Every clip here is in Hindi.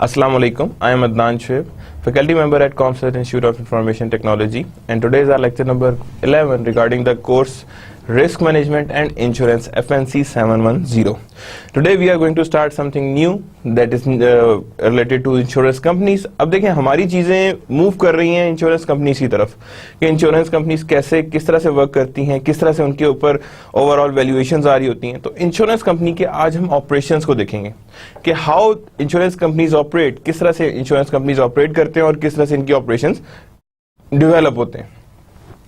Assalamu alaikum. I am Adnan Shoaib, faculty member at CompScience Institute of Information Technology, and today is our lecture number 11 regarding the course Risk Management and Insurance FNC 710. Today we are going to start something new that is related to insurance companies. अब देखें हमारी चीज़ें मूव कर रही हैं इंश्योरेंस कंपनीज की तरफ कि इंश्योरेंस कंपनीज कैसे किस तरह से वर्क करती हैं, किस तरह से उनके ऊपर ओवरऑल वैल्यूएशंस आ रही होती हैं. तो इंश्योरेंस कंपनी के आज हम ऑपरेशंस को देखेंगे कि हाउ इंश्योरेंस कंपनीज ऑपरेट, किस तरह से इंश्योरेंस कंपनीज ऑपरेट करते हैं और किस तरह से इनकी ऑपरेशंस डेवलप होते हैं.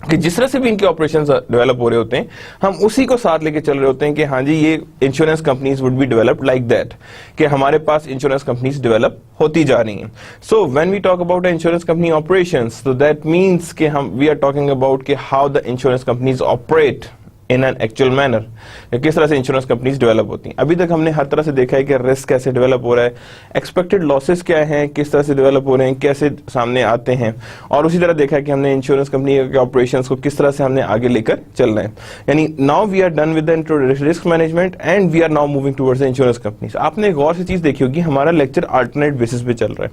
कि जिस तरह से भी इनके ऑपरेशंस डेवलप हो रहे होते हैं हम उसी को साथ लेके चल रहे होते हैं कि हाँ जी ये insurance companies would be developed like that, कि हमारे पास इंश्योरेंस कंपनीज डेवलप होती जा रही हैं. So when we talk about insurance company operations, तो दैट मीन्स कि हम वी आर टॉकिंग अबाउट कि how the insurance companies operate in an actual manner, किस तरह से इंश्योरेंस कंपनीज डेवलप होती हैं. अभी तक हमने हर तरह से देखा है कि रिस्क कैसे डेवलप हो रहा है, एक्सपेक्टेड लॉसेस क्या हैं, किस तरह से डेवलप हो रहे हैं, कैसे सामने आते हैं, और उसी तरह देखा है कि हमने इंश्योरेंस कंपनी के ऑपरेशंस को किस तरह से हमने आगे लेकर चल रहे हैं. यानी now we are done with the risk management and we are now moving towards the insurance companies. आपने एक और सी चीज देखी होगी, हमारा लेक्चर अल्टरनेट बेसिस पे चल रहा है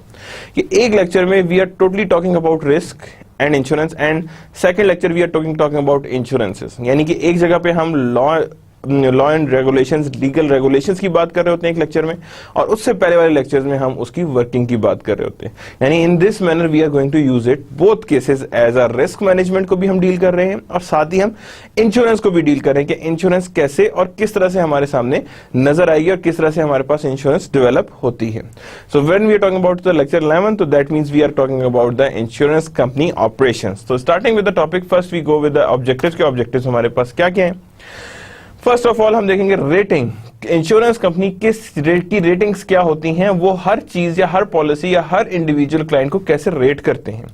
कि एक लेक्चर में we are totally talking about risk and insurance and second lecture we are talking about insurances. यानी कि एक जगह पे हम law and regulations, legal regulations की बात कर रहे होते हैं एक लेक्चर में, और उससे पहले वाले लेक्चर्स में हम उसकी वर्किंग की बात कर रहे होते हैं. यानी in this manner we are going to use it both cases as a risk management को भी हम डील कर रहे हैं और साथ ही हम इंश्योरेंस को भी डील कर रहे हैं कि इंश्योरेंस कैसे और किस तरह से हमारे सामने नजर आएगी और किस तरह से हमारे पास इंश्योरेंस डेवलप होती है. So when we are talking about the lecture 11, तो that means we are talking about the insurance company operations. तो starting with the topic, first we go with the objectives. के ऑब्जेक्टिव्स हमारे पास क्या क्या हैं? फर्स्ट ऑफ ऑल हम देखेंगे रेटिंग. इंश्योरेंस कंपनी किस रेट की रेटिंग्स क्या होती हैं, वो हर चीज या हर पॉलिसी या हर इंडिविजुअल क्लाइंट को कैसे रेट करते हैं,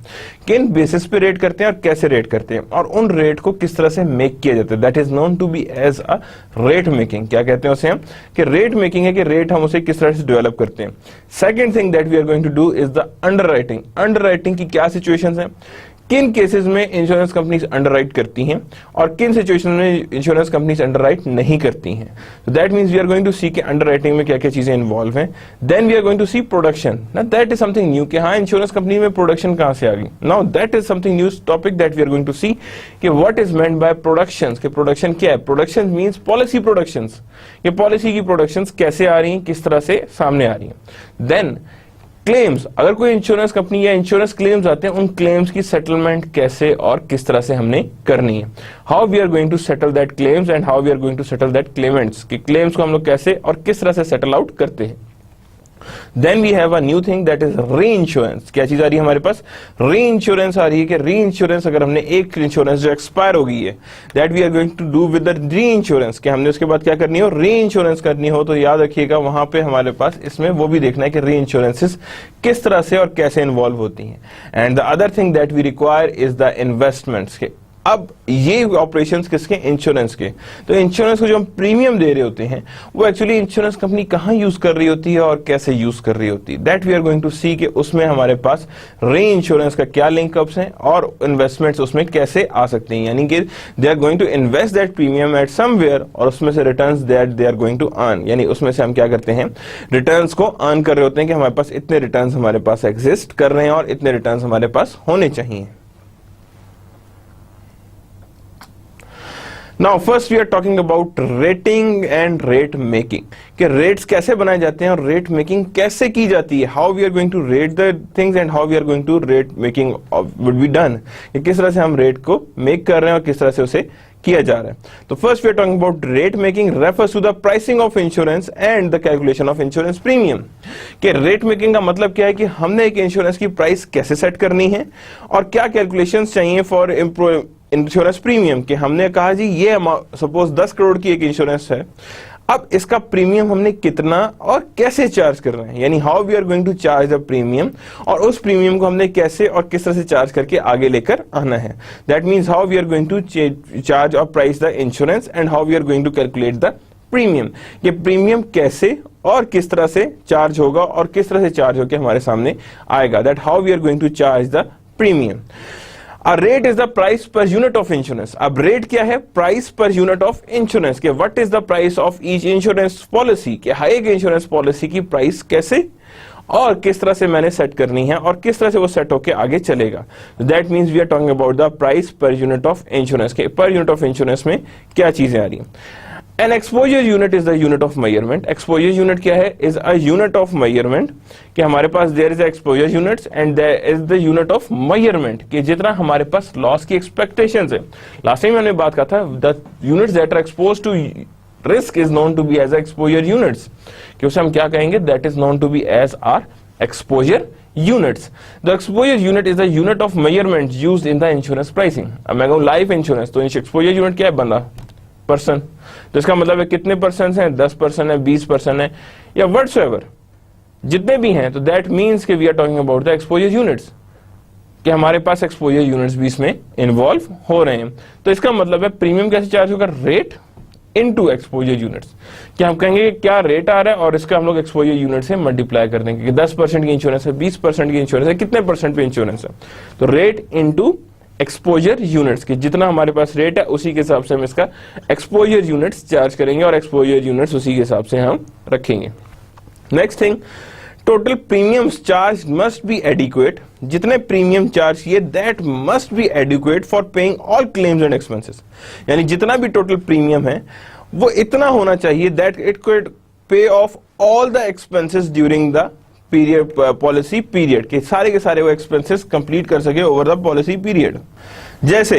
किन बेसिस पे रेट करते हैं और कैसे रेट करते हैं, और उन रेट को किस तरह से मेक किया जाता है. That is known to be as a rate making. क्या कहते हैं उसे हम, कि रेट मेकिंग है कि रेट हम उसे किस तरह से डेवलप करते हैं. Second thing that we are going to do is the underwriting. Underwriting की क्या सिचुएशंस हैं, किन केसेस में इंश्योरेंस कंपनीज अंडरराइट करती हैं और किन सिचुएशन में इंश्योरेंस कंपनीज अंडरराइट नहीं करती हैं. So that means we are going to see कि अंडरराइटिंग में क्या क्या चीजें इन्वॉल्व हैं. Then we are going to see production. ना दैट इज समथिंग न्यू कि हाँ इंश्योरेंस कंपनी में प्रोडक्शन कहां से आ गई. Now that is something new topic that we are going to see कि what is meant by production. कि प्रोडक्शन क्या है. Production means policy productions. ये पॉलिसी की प्रोडक्शंस कैसे आ रही हैं, किस तरह से सामने आ रही हैं. देन क्लेम्स, अगर कोई इंश्योरेंस कंपनी या इंश्योरेंस क्लेम्स आते हैं, उन क्लेम्स की सेटलमेंट कैसे और किस तरह से हमने करनी है. How we are going to settle that claims and how we are going to settle that claimants. कि क्लेम्स को हम लोग कैसे और किस तरह से सेटल आउट करते हैं. Then we have a new thing that is reinsurance. क्या चीज आ रही है हमारे पास, री-इंश्योरेंस आ रही है. कि री-इंश्योरेंस अगर हमने एक इंश्योरेंस जो एक्सपायर हो गई है, that we are going to do with the reinsurance. कि हमने उसके बाद क्या करनी हो, री-इंश्योरेंस करनी हो. तो याद रखिएगा वहां पे हमारे पास इसमें वो भी देखना है कि री-इंश्योरेंसेस किस तरह से और कैसे इन्वॉल्व होती हैं. And the other thing that we require is the investments. के अब ये ऑपरेशंस किसके, इंश्योरेंस के. तो इंश्योरेंस को जो हम प्रीमियम दे रहे होते हैं वो एक्चुअली इंश्योरेंस कंपनी कहां यूज कर रही होती है और कैसे यूज कर रही होती है. That we are going to see कि उसमें हमारे पास री इंश्योरेंस का क्या लिंकअप्स हैं और इन्वेस्टमेंट्स उसमें कैसे आ सकती हैं. यानी कि they are going to invest that premium at somewhere और उसमें से returns that they are going to earn. यानी उसमें से हम क्या करते हैं, रिटर्न्स को अर्न कर रहे होते हैं कि हमारे पास इतने रिटर्न्स हमारे पास एग्जिस्ट कर रहे हैं और इतने रिटर्न्स हमारे पास होने चाहिए. Now first we are talking about rating and rate making. कि रेट्स कैसे बनाए जाते हैं और रेट मेकिंग कैसे की जाती है. How we are going to rate the things and how we are going to rate making would be done. किस तरह से हम रेट को मेक कर रहे हैं और किस तरह से उसे किया जा रहा है. तो first we are talking about rate making refers to the pricing of insurance and the calculation of insurance premium. कि रेट मेकिंग का मतलब क्या है कि हमने एक इंश्योरेंस की प्राइस कैसे सेट करनी है और क्या कैलकुलेशंस चाहिए फॉर इंश्योरेंस प्रीमियम. कि हमने कहा जी ये सपोज 10 करोड़ की एक इंश्योरेंस है, अब इसका प्रीमियम हमने कितना और कैसे चार्ज कर रहे हैं. यानी how we are going to charge the premium और उस प्रीमियम को हमने कैसे और किस तरह से चार्ज करके आगे लेकर आना है. That means how we are going to charge और price the insurance and how we are going to calculate the premium, कि प्रीमियम कैसे और किस तरह से चार्ज होगा और किस तरह से चार्ज होकर हमारे सामने आएगा, that how we are going to charge the premium. A rate is the price per unit of insurance. अब रेट क्या है? Price per unit of insurance के what is the price of each insurance policy, के हर एक इंश्योरेंस पॉलिसी की प्राइस कैसे और किस तरह से मैंने सेट करनी है और किस तरह से वो सेट होके आगे चलेगा। That means we are talking about the price per unit of insurance के पर यूनिट ऑफ इंश्योरेंस में क्या चीजें आ रही हैं। An exposure unit is the unit of measurement. Exposure unit क्या है? Is a unit of measurement कि हमारे पास there is a exposure units and there is the unit of measurement कि जितना हमारे पास loss की expectations है। Last time मैंने बात कहा था the units that are exposed to risk is known to be as exposure units कि उसे हम क्या कहेंगे? That is known to be as our exposure units. The exposure unit is a unit of measurement used in the insurance pricing. अब मैं कहूँ life insurance तो exposure unit क्या है? बंदा पर्सन, तो इसका मतलब है कितने परसेंट हैं? 10% है, 20% है या व्हाटसोएवर जितने भी हैं, तो दैट मींस कि we are talking about the exposure units कि हमारे पास एक्सपोजर यूनिट्स भी इसमें इन्वॉल्व हो रहे हैं। तो इसका मतलब है प्रीमियम कैसे चार्ज होगा? रेट इनटू एक्सपोजर यूनिट्स, कि हम कहेंगे कि क्या रेट आ रहा है और इसका हम लोग एक्सपोजर यूनिट से मल्टीप्लाई कर देंगे कि 10% की इंश्योरेंस है, 20% की इंश्योरेंस है, कितने परसेंट पे इंश्योरेंस है, तो रेट इनटू एक्सपोजर यूनिट्स की जितना हमारे पास रेट है उसी के हिसाब से हम इसका एक्सपोजर यूनिट्स चार्ज करेंगे और एक्सपोजर यूनिट्स उसी के हिसाब से हम रखेंगे। Next thing, total premiums charge must be adequate, जितने प्रीमियम चार्ज किए that must be adequate for paying all claims and expenses, यानी जितना भी टोटल प्रीमियम है वो इतना होना चाहिए दैट इट कुड पे of all the expenses during the period policy period के सारे वो एक्सपेंसेस कंप्लीट कर सके ओवर द पॉलिसी पीरियड। जैसे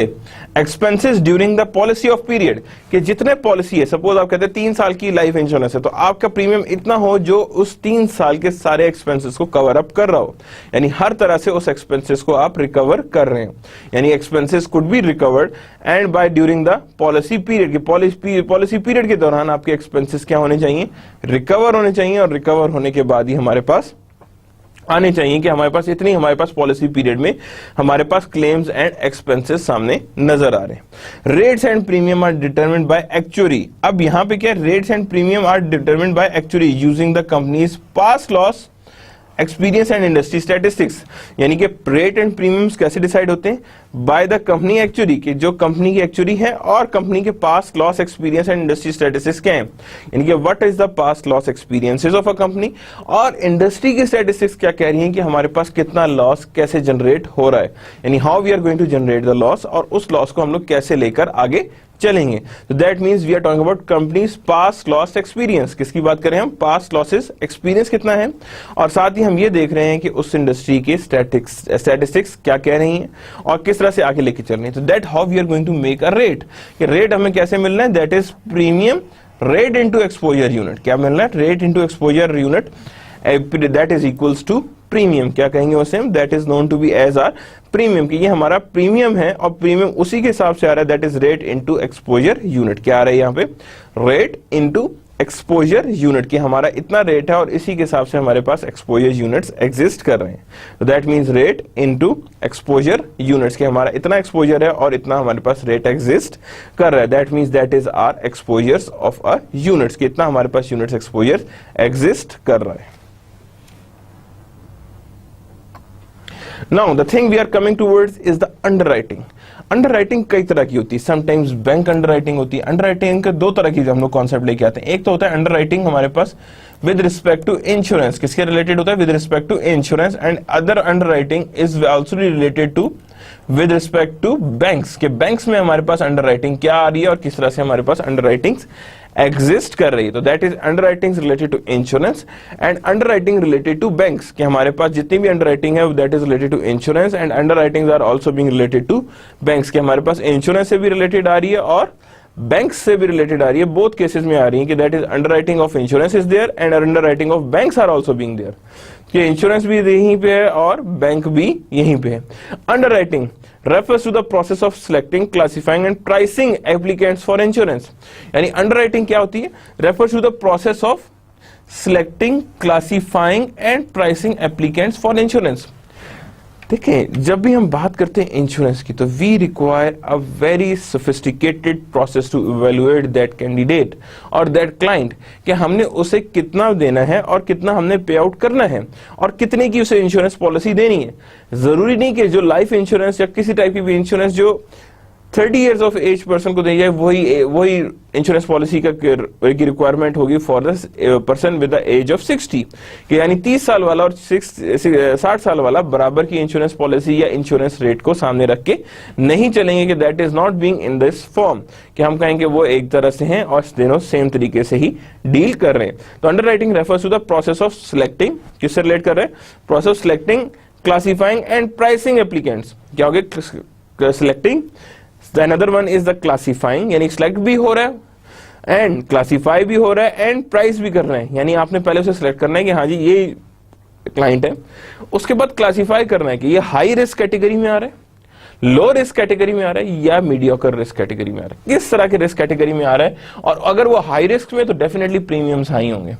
expenses during the policy of period कि जितने पॉलिसी है, सपोज आप कहते हैं 3 साल की लाइफ इंश्योरेंस है तो आपका प्रीमियम इतना हो जो उस 3 साल के सारे एक्सपेंसेस को कवर अप कर रहा हो, यानी हर तरह से उस एक्सपेंसेस को आप रिकवर कर रहे हैं, यानी expenses could be recovered and by during the policy period की पॉलिसी पीरियड के दौरान आपके एक्सपेंसेस क्या होने चाहिए? रिकवर होने चाहिए, और रिकवर होने के बाद ही हमारे पास आने चाहिए कि हमारे पास इतनी हमारे पास पॉलिसी पीरियड में हमारे पास क्लेम्स एंड एक्सपेंसेस सामने नजर आ रहे हैं। Rates and premium are determined by actuary. अब यहां पे क्या, rates and premium are determined by actuary using the company's past loss experience and industry statistics, यानी कि रेट एंड प्रीमियम्स कैसे डिसाइड होते हैं? बाय द कंपनी एक्चुअरी, कि जो कंपनी की एक्चुअरी है और कंपनी के past loss experience and industry statistics क्या है, यानी कि what is the past loss experiences of a company, और इंडस्ट्री की स्टैटिस्टिक्स क्या कह रही है कि हमारे पास कितना लॉस कैसे जनरेट हो रहा है, यानी how we are going to generate the loss, और उस लॉस को हम लोग कैसे लेकर आगे चलेंगे। तो that means we are talking about company's past loss experience. किसकी बात करें हम? पास्ट लॉसेस एक्सपीरियंस कितना है, और साथ ही हम ये देख रहे हैं कि उस इंडस्ट्री के स्टैटिस्टिक्स क्या कह रही हैं और किस तरह से आगे लेके चल रही है। तो that how we are going to make a rate, कि रेट हमें कैसे मिलना है? That is premium rate into exposure unit. क्या मिलना है? Rate into exposure unit, that is equals to premium. क्या कहेंगे उसे हम? That is known to be as our premium, कि ये हमारा प्रीमियम है और प्रीमियम उसी के हिसाब से आ रहा है, that is rate into exposure unit. क्या आ रहा है यहाँ पे? रेट इनटू एक्सपोजर यूनिट, की हमारा इतना रेट है और इसी के हिसाब से हमारे पास एक्सपोजर यूनिट्स एग्जिस्ट कर रहे हैं। तो that means rate into exposure units, के हमारा इतना एक्सपोजर है और इतना हमारे पास रेट एग्जिस्ट कर रहा है। That means that is our exposures of a units, कि इतना हमारे पास यूनिट्स एक्सपोजर एग्जिस्ट कर रहा है। Now the thing we are coming towards is the underwriting. Underwriting कई तरह की होती है, समटाइम्स बैंक अंडरराइटिंग होती है। अंडरराइटिंग के दो तरह की हम लोग कॉन्सेप्ट लेके आते हैं। एक तो होता है अंडरराइटिंग हमारे पास विद रिस्पेक्ट टू इंश्योरेंस, किसके रिलेटेड होता है? With respect to insurance. And other underwriting is also related to with respect to banks, के बैंक्स में हमारे पास अंडरराइटिंग क्या आ रही है और किस तरह से हमारे पास अंडरराइटिंग्स एग्जिस्ट कर रही है। तो that is underwriting related to insurance and underwriting related to banks, कि हमारे पास जितनी भी अंडरराइटिंग है that is related to insurance and underwritings are also being related to banks, के हमारे पास इंश्योरेंस से भी रिलेटेड आ रही है और बैंक्स से भी रिलेटेड आ रही है। बोथ केसेस में आ रही है कि that is underwriting of insurance is there and underwriting of banks are also being there, कि इंश्योरेंस भी यहीं पे है और बैंक भी यहीं पे है। Underwriting refers to the process of selecting, classifying and pricing applicants for insurance, यानी अंडरराइटिंग क्या होती है? refers to the process of selecting, classifying and pricing applicants for insurance, देखें, जब भी हम बात करते हैं इंश्योरेंस की तो we require a very sophisticated process to evaluate that candidate और दैट क्लाइंट कि हमने उसे कितना देना है और कितना हमने पे आउट करना है और कितने की उसे इंश्योरेंस पॉलिसी देनी है। जरूरी नहीं कि जो लाइफ इंश्योरेंस या किसी टाइप की भी इंश्योरेंस जो 30 इयर्स ऑफ एज पर्सन को दी जाए वही इंश्योरेंस पॉलिसी की रिक्वायरमेंट होगी for the person with the age of 60 कि यानी 30 साल वाला और 60 साल वाला बराबर की इंश्योरेंस पॉलिसी या इंश्योरेंस रेट को सामने रख के नहीं चलेंगे कि that is not being in this form, कि हम कहेंगे वो एक तरह से हैं और दोनों सेम तरीके से ही डील कर रहे हैं। तो underwriting refers to the process of selecting, किससे रिलेट कर रहे हैं? Process of selecting, classifying and pricing applicants. क्या हो गया? Selecting, another one is the classifying, यानी सिलेक्ट भी हो रहा है एंड क्लासिफाई भी हो रहा है एंड प्राइस भी कर रहे हैं, यानी आपने पहले उसे सिलेक्ट करना है कि हाँ जी ये क्लाइंट है, उसके बाद क्लासिफाई करना है कि ये हाई रिस्क कैटेगरी में आ रहा है, लो रिस्क कैटेगरी में आ रहा है या मीडियोकर रिस्क कैटेगरी में आ रहा है, किस तरह के रिस्क कैटेगरी में आ रहा है। और अगर वो हाई रिस्क में तो डेफिनेटली प्रीमियम्स हाई होंगे,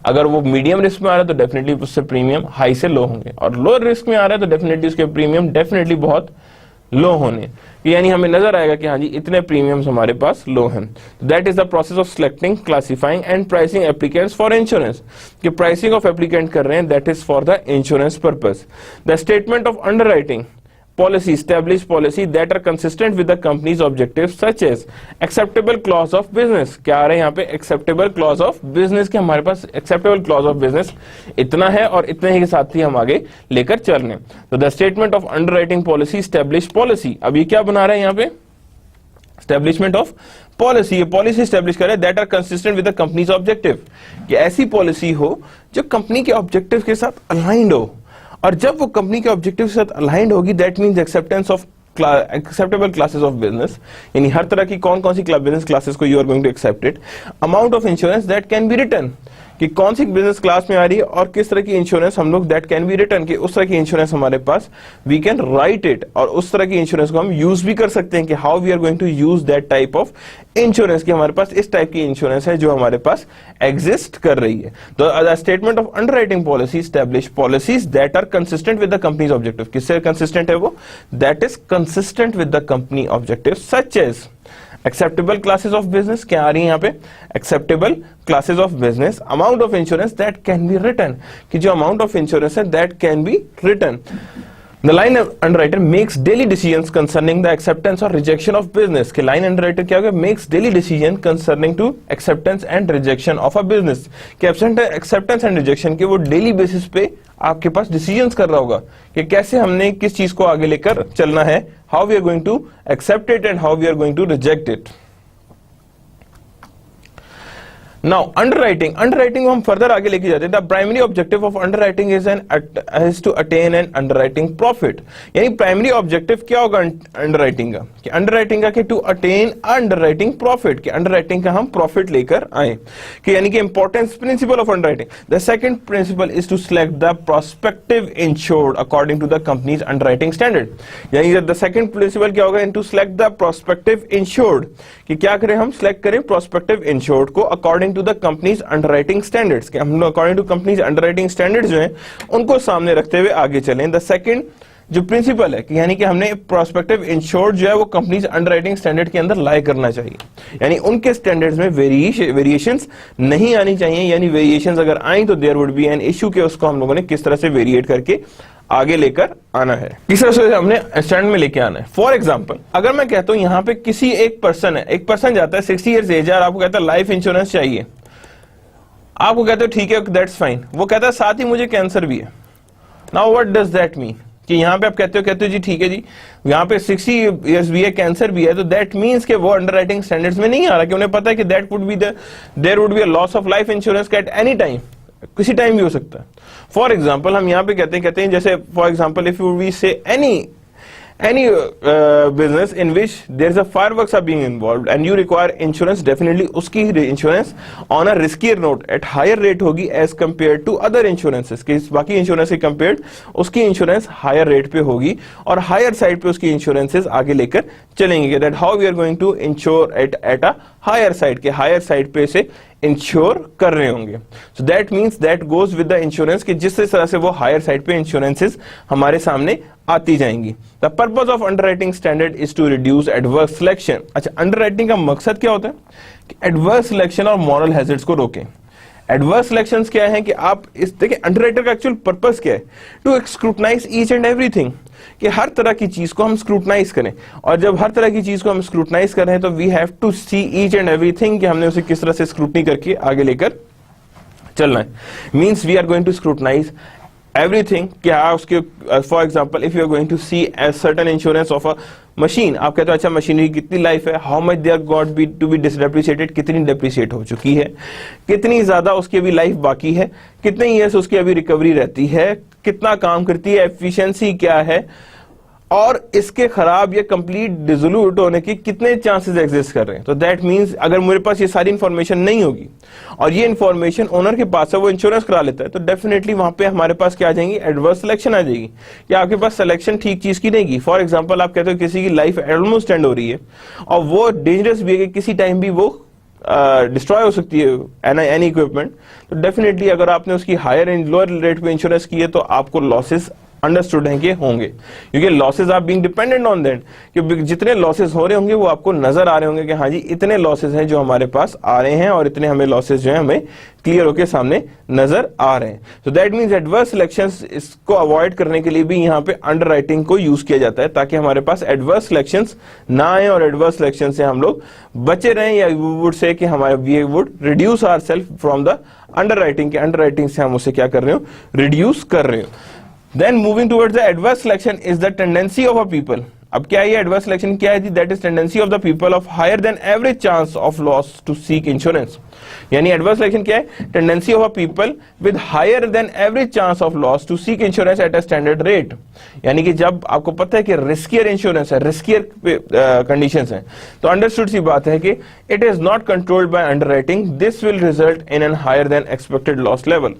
अगर वो मीडियम रिस्क में आ रहा है तो डेफिनेटली उससे प्रीमियम हाई से लो होंगे, और लो रिस्क में आ रहा है तो डेफिनेटली उसके प्रीमियम डेफिनेटली बहुत लो होने, यानी हमें नजर आएगा कि हाँ जी इतने प्रीमियम्स हमारे पास लो हैं। That is the process of selecting, classifying and pricing applicants for insurance, कि प्राइसिंग ऑफ एप्लीकेंट कर रहे हैं, that is for the insurance purpose. The statement of underwriting policy, establish policy that are consistent with the company's objectives such as acceptable clause of business। क्या आ रहा है यहाँ पे? acceptable clause of business, कि हमारे पास acceptable clause of business इतना है और इतने ही के साथ ही हम आगे लेकर चल रहे हैं। तो the statement of underwriting policy, establish policy, अब ये क्या बना रहा है यहाँ पे? establishment of policy, ये पॉलिसी स्टैब्लिश करे that are consistent with the company's objective, कि ऐसी पॉलिसी हो जो कंपनी के ऑब्जेक्टिव के साथ अलाइंड हो, और जब वो कंपनी के ऑब्जेक्टिव के साथ अलाइंड होगी that means acceptance of acceptable classes of business, यानी हर तरह की कौन कौन सी बिजनेस क्लासेस को you are going to accept it, amount of insurance that can be written, कि कौन सी बिजनेस क्लास में आ रही है और किस तरह की इंश्योरेंस हम लोग दैट कैन बी रिटर्न, कि उस तरह की इंश्योरेंस हमारे पास वी कैन राइट इट, और उस तरह की इंश्योरेंस को हम यूज भी कर सकते हैं कि how we are going to use that type of insurance, कि हमारे पास इस टाइप की इंश्योरेंस है जो हमारे पास एग्जिस्ट कर रही है। तो statement of underwriting policy establish policies that are consistent with the company's objective, किससे कंसिस्टेंट है वो? That is consistent with the company objective such as acceptable classes of business, क्या आ रही है यहाँ पे? Acceptable classes of business, amount of insurance that can be written, कि जो अमाउंट ऑफ इंश्योरेंस है that can be written. The line underwriter makes daily decisions concerning the acceptance or rejection of business, कि line underwriter क्या होगा? Makes daily decision concerning to acceptance and rejection of a business, कि acceptance and rejection के वो daily basis पे आपके पास decisions कर रहा होगा कि कैसे हमने किस चीज को आगे लेकर चलना है, how we are going to accept it and how we are going to reject it। Now underwriting को हम फर्दर आगे लेके जाते हैं। The primary objective of underwriting is to attain an underwriting profit, यानी प्राइमरी ऑब्जेक्टिव क्या होगा अंडरराइटिंग का? कि अंडरराइटिंग का कि टू अटेन अंडरराइटिंग प्रॉफिट, कि अंडरराइटिंग का हम प्रॉफिट लेकर आए, कि यानी कि importance principle of underwriting. The second principle is to select the prospective insured according to the company's underwriting standard, यानी द सेकंड प्रिंसिपल क्या होगा? In to select the prospective insured, कि क्या करें हम? सिलेक्ट करें प्रोस्पेक्टिव इंश्योर्ड को according to the company's underwriting standards, कि हम according to company's underwriting standards जो हैं उनको सामने रखते हुए आगे चलें। द सेकंड जो प्रिंसिपल है कि यानी कि हमने प्रोस्पेक्टिव इंश्योर्ड जो है वो कंपनीज अंडरराइटिंग स्टैंडर्ड के अंदर लाई करना चाहिए, यानी उनके स्टैंडर्ड्स में वेरिएशंस नहीं आनी चाहिए, यानी वेरिएशंस अगर आई तो there would be an issue, के उसको हम लोगों ने किस तरह से वेरिएट करके आगे लेकर आना है, किस तरह से हमने स्टैंड में लेके आना है। फॉर एग्जांपल अगर मैं कहता हूं यहाँ पे किसी एक पर्सन जाता है 60 ईयर्स एज है, आपको कहता है लाइफ इंश्योरेंस चाहिए, आपको कहते हो ठीक है दैट्स फाइन, वो कहता है साथ ही मुझे कैंसर भी है। Now what does that mean? कि यहाँ पे आप कहते हो जी ठीक है जी यहाँ पे 60 ईयर्स भी है, कैंसर भी है, तो दैट मींस कि वो अंडरराइटिंग स्टैंडर्ड्स में नहीं आ रहा, कि उन्हें पता है कि there would be a loss of life insurance at any time, किसी टाइम भी हो सकता है। फॉर एग्जाम्पल हम यहाँ पे कहते हैं जैसे for example if you we say any business in which there's a fireworks are being involved and you require insurance, definitely उसकी insurance on a riskier note at higher rate होगी as compared to other insurances, कि बाकी insurance से compared उसकी insurance higher rate पे होगी और higher side पे उसकी insurances आगे लेकर चलेंगे, that how we are going to insure at a higher side, के higher side पे से इंश्योर कर रहे होंगे। So that means that goes with the insurance, कि जिस तरह से वो हायर साइड पे इंश्योरेंसेस हमारे सामने आती जाएंगी। The purpose of underwriting standard is to reduce adverse selection. अच्छा, अंडरराइटिंग का मकसद क्या होता है कि एडवर्स सिलेक्शन और मॉरल हैजर्ड्स को रोकें। एडवर्स सिलेक्शंस क्या है कि आप इस देखिए अंडरराइटर का एक्चुअल पर्पस क्या है, to scrutinize each and everything, कि हर तरह की चीज को हम स्क्रूटनाइज करें, और जब हर तरह की चीज को हम स्क्रूटनाइज कर रहे हैं तो we have to see each and everything कि हमने उसे किस तरह से स्क्रूटनी करके आगे लेकर चलना है। Means we are going to scrutinize everything. क्या उसके for example if you are going to see a certain insurance of a machine, आप कहते हो अच्छा मशीनरी की कितनी लाइफ है, how much they are got be to be depreciated, कितनी डेप्रिसिएट हो चुकी है, कितनी ज्यादा उसकी अभी लाइफ बाकी है, कितने ईयर्स उसकी अभी रिकवरी रहती है, कितना काम करती है, एफिशिएंसी क्या है, और इसके खराब या कंप्लीट डिसोल्यूट होने के कितने चांसेस एग्जिस्ट कर रहे हैं। तो दैट मींस अगर मेरे पास ये सारी इंफॉर्मेशन नहीं होगी और ये इंफॉर्मेशन ओनर के पास है, वो इंश्योरेंस करा लेता है, तो डेफिनेटली वहां पे हमारे पास क्या आ जाएंगी, एडवर्स सिलेक्शन आ जाएगी, या आपके पास सिलेक्शन ठीक चीज की नहीं की। फॉर एग्जाम्पल आप कहते हो किसी की लाइफ ऑलमोस्ट एंड हो रही है और वो डेंजरस भी है कि किसी टाइम भी वो डिस्ट्रॉय हो सकती है एनी इक्विपमेंट, तो डेफिनेटली अगर आपने उसकी हायर एंड लोअर रेट पे इंश्योरेंस की है तो आपको लॉसेस अंडरस्टूड है कि होंगे, क्योंकि losses are being dependent on that, कि जितने लॉसेस हो रहे होंगे वो आपको नजर आ रहे होंगे कि हाँ जी इतने लॉसेस हैं जो हमारे पास आ रहे हैं और इतने हमें लॉसेस जो है हमें क्लियर होकर सामने नजर आ रहे हैं। So that means adverse selections, इसको अवॉइड करने के लिए भी यहाँ पे अंडरराइटिंग को यूज किया जाता है ताकि हमारे पास एडवर्स सिलेक्शंस ना आए और एडवर्स सिलेक्शन से हम लोग बचे रहें, या वी वुड से कि हमारे we would reduce ourself from the underwriting, के अंडरराइटिंग से हम उसे क्या कर रहे हो, रिड्यूस कर रहे हो। Then moving towards the adverse selection is the tendency of a people. अब क्या है ये एडवर्स सिलेक्शन क्या है? That is tendency of the people of higher than average chance of loss to seek insurance. यानी एडवर्स सिलेक्शन क्या है? Tendency of a people with higher than average chance of loss to seek insurance at a standard rate. यानी कि जब आपको पता है कि रिस्कियर इंश्योरेंस है, रिस्कियर कंडीशंस हैं, तो अंडरस्टूड सी बात है कि it is not controlled by underwriting, this will result in an higher than expected loss level,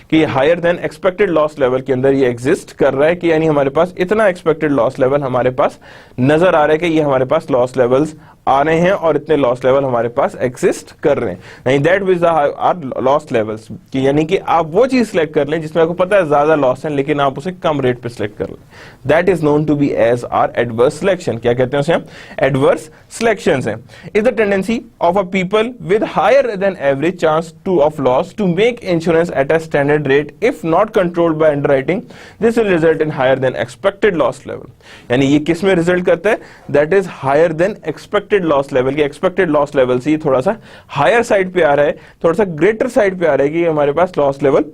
कि higher than expected loss level के अंदर ये एग्जिस्ट कर रहा है कि यानी हमारे पास इतना एक्सपेक्टेड लॉस लेवल हमारे पास नजर आ रहा है कि ये हमारे पास लॉस लेवल्स आ रहे हैं और इतने लॉस लेवल हमारे पास एग्जिस्ट कर रहे हैं। नहीं, that which are loss levels, कि यानी कि आप वो चीज सिलेक्ट कर लें जिसमें आपको पता है ज्यादा लॉस है लेकिन आप उसे कम रेट पे सिलेक्ट कर लें, that is known to be as our adverse selection. क्या कहते हैं उसे हम? एडवर्स सिलेक्शंस हैं। Is the tendency of a people with higher than average chance to of loss to make insurance at a standard rate if not controlled by underwriting, this will result in higher than expected loss level. यानी ये किस में रिजल्ट करता है? That is higher than expected loss level. की एक्सपेक्टेड लॉस लेवल से थोड़ा सा हायर साइड पे आ रहा है, थोड़ा सा ग्रेटर साइड पे आ रहा है कि हमारे पास लॉस लेवल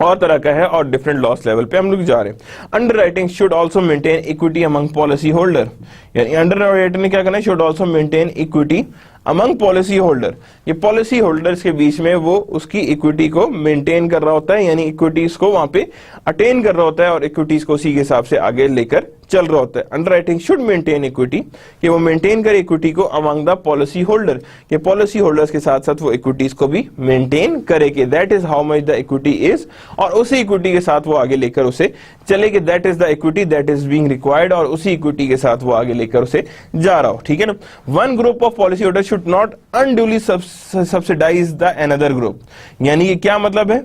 और तरह का है और डिफरेंट लॉस लेवल पे हम लोग जा रहे हैं। Underwriting should also maintain equity among policy holder. यानी अंडरराइटर ने क्या करना है? Should also maintain equity among policy holder. ये पॉलिसी होल्डर्स के बीच में वो उसकी इक्विटी को मेंटेन कर रहा होता है, यानी इक्विटीज को वहां पे अटेन कर रहा होता है और इक्विटीज को उसी के हिसाब से आगे लेकर चल रहा होता है। अंडरराइटिंग शुड मेंटेन इक्विटी, कि वो मेंटेन करे इक्विटी को अमंग द पॉलिसी होल्डर, कि पॉलिसी होल्डर्स के साथ साथ वो इक्विटीज को भी मेंटेन करे, कि that is how much the equity is, और उसी इक्विटी के साथ वो आगे लेकर उसे चले कि that is the equity that is being required, और उसी इक्विटी के साथ वो आगे लेकर उसे जा रहा हो। ठीक है ना? One group of policy holder should not unduly subsidize the another group. यानी कि क्या मतलब है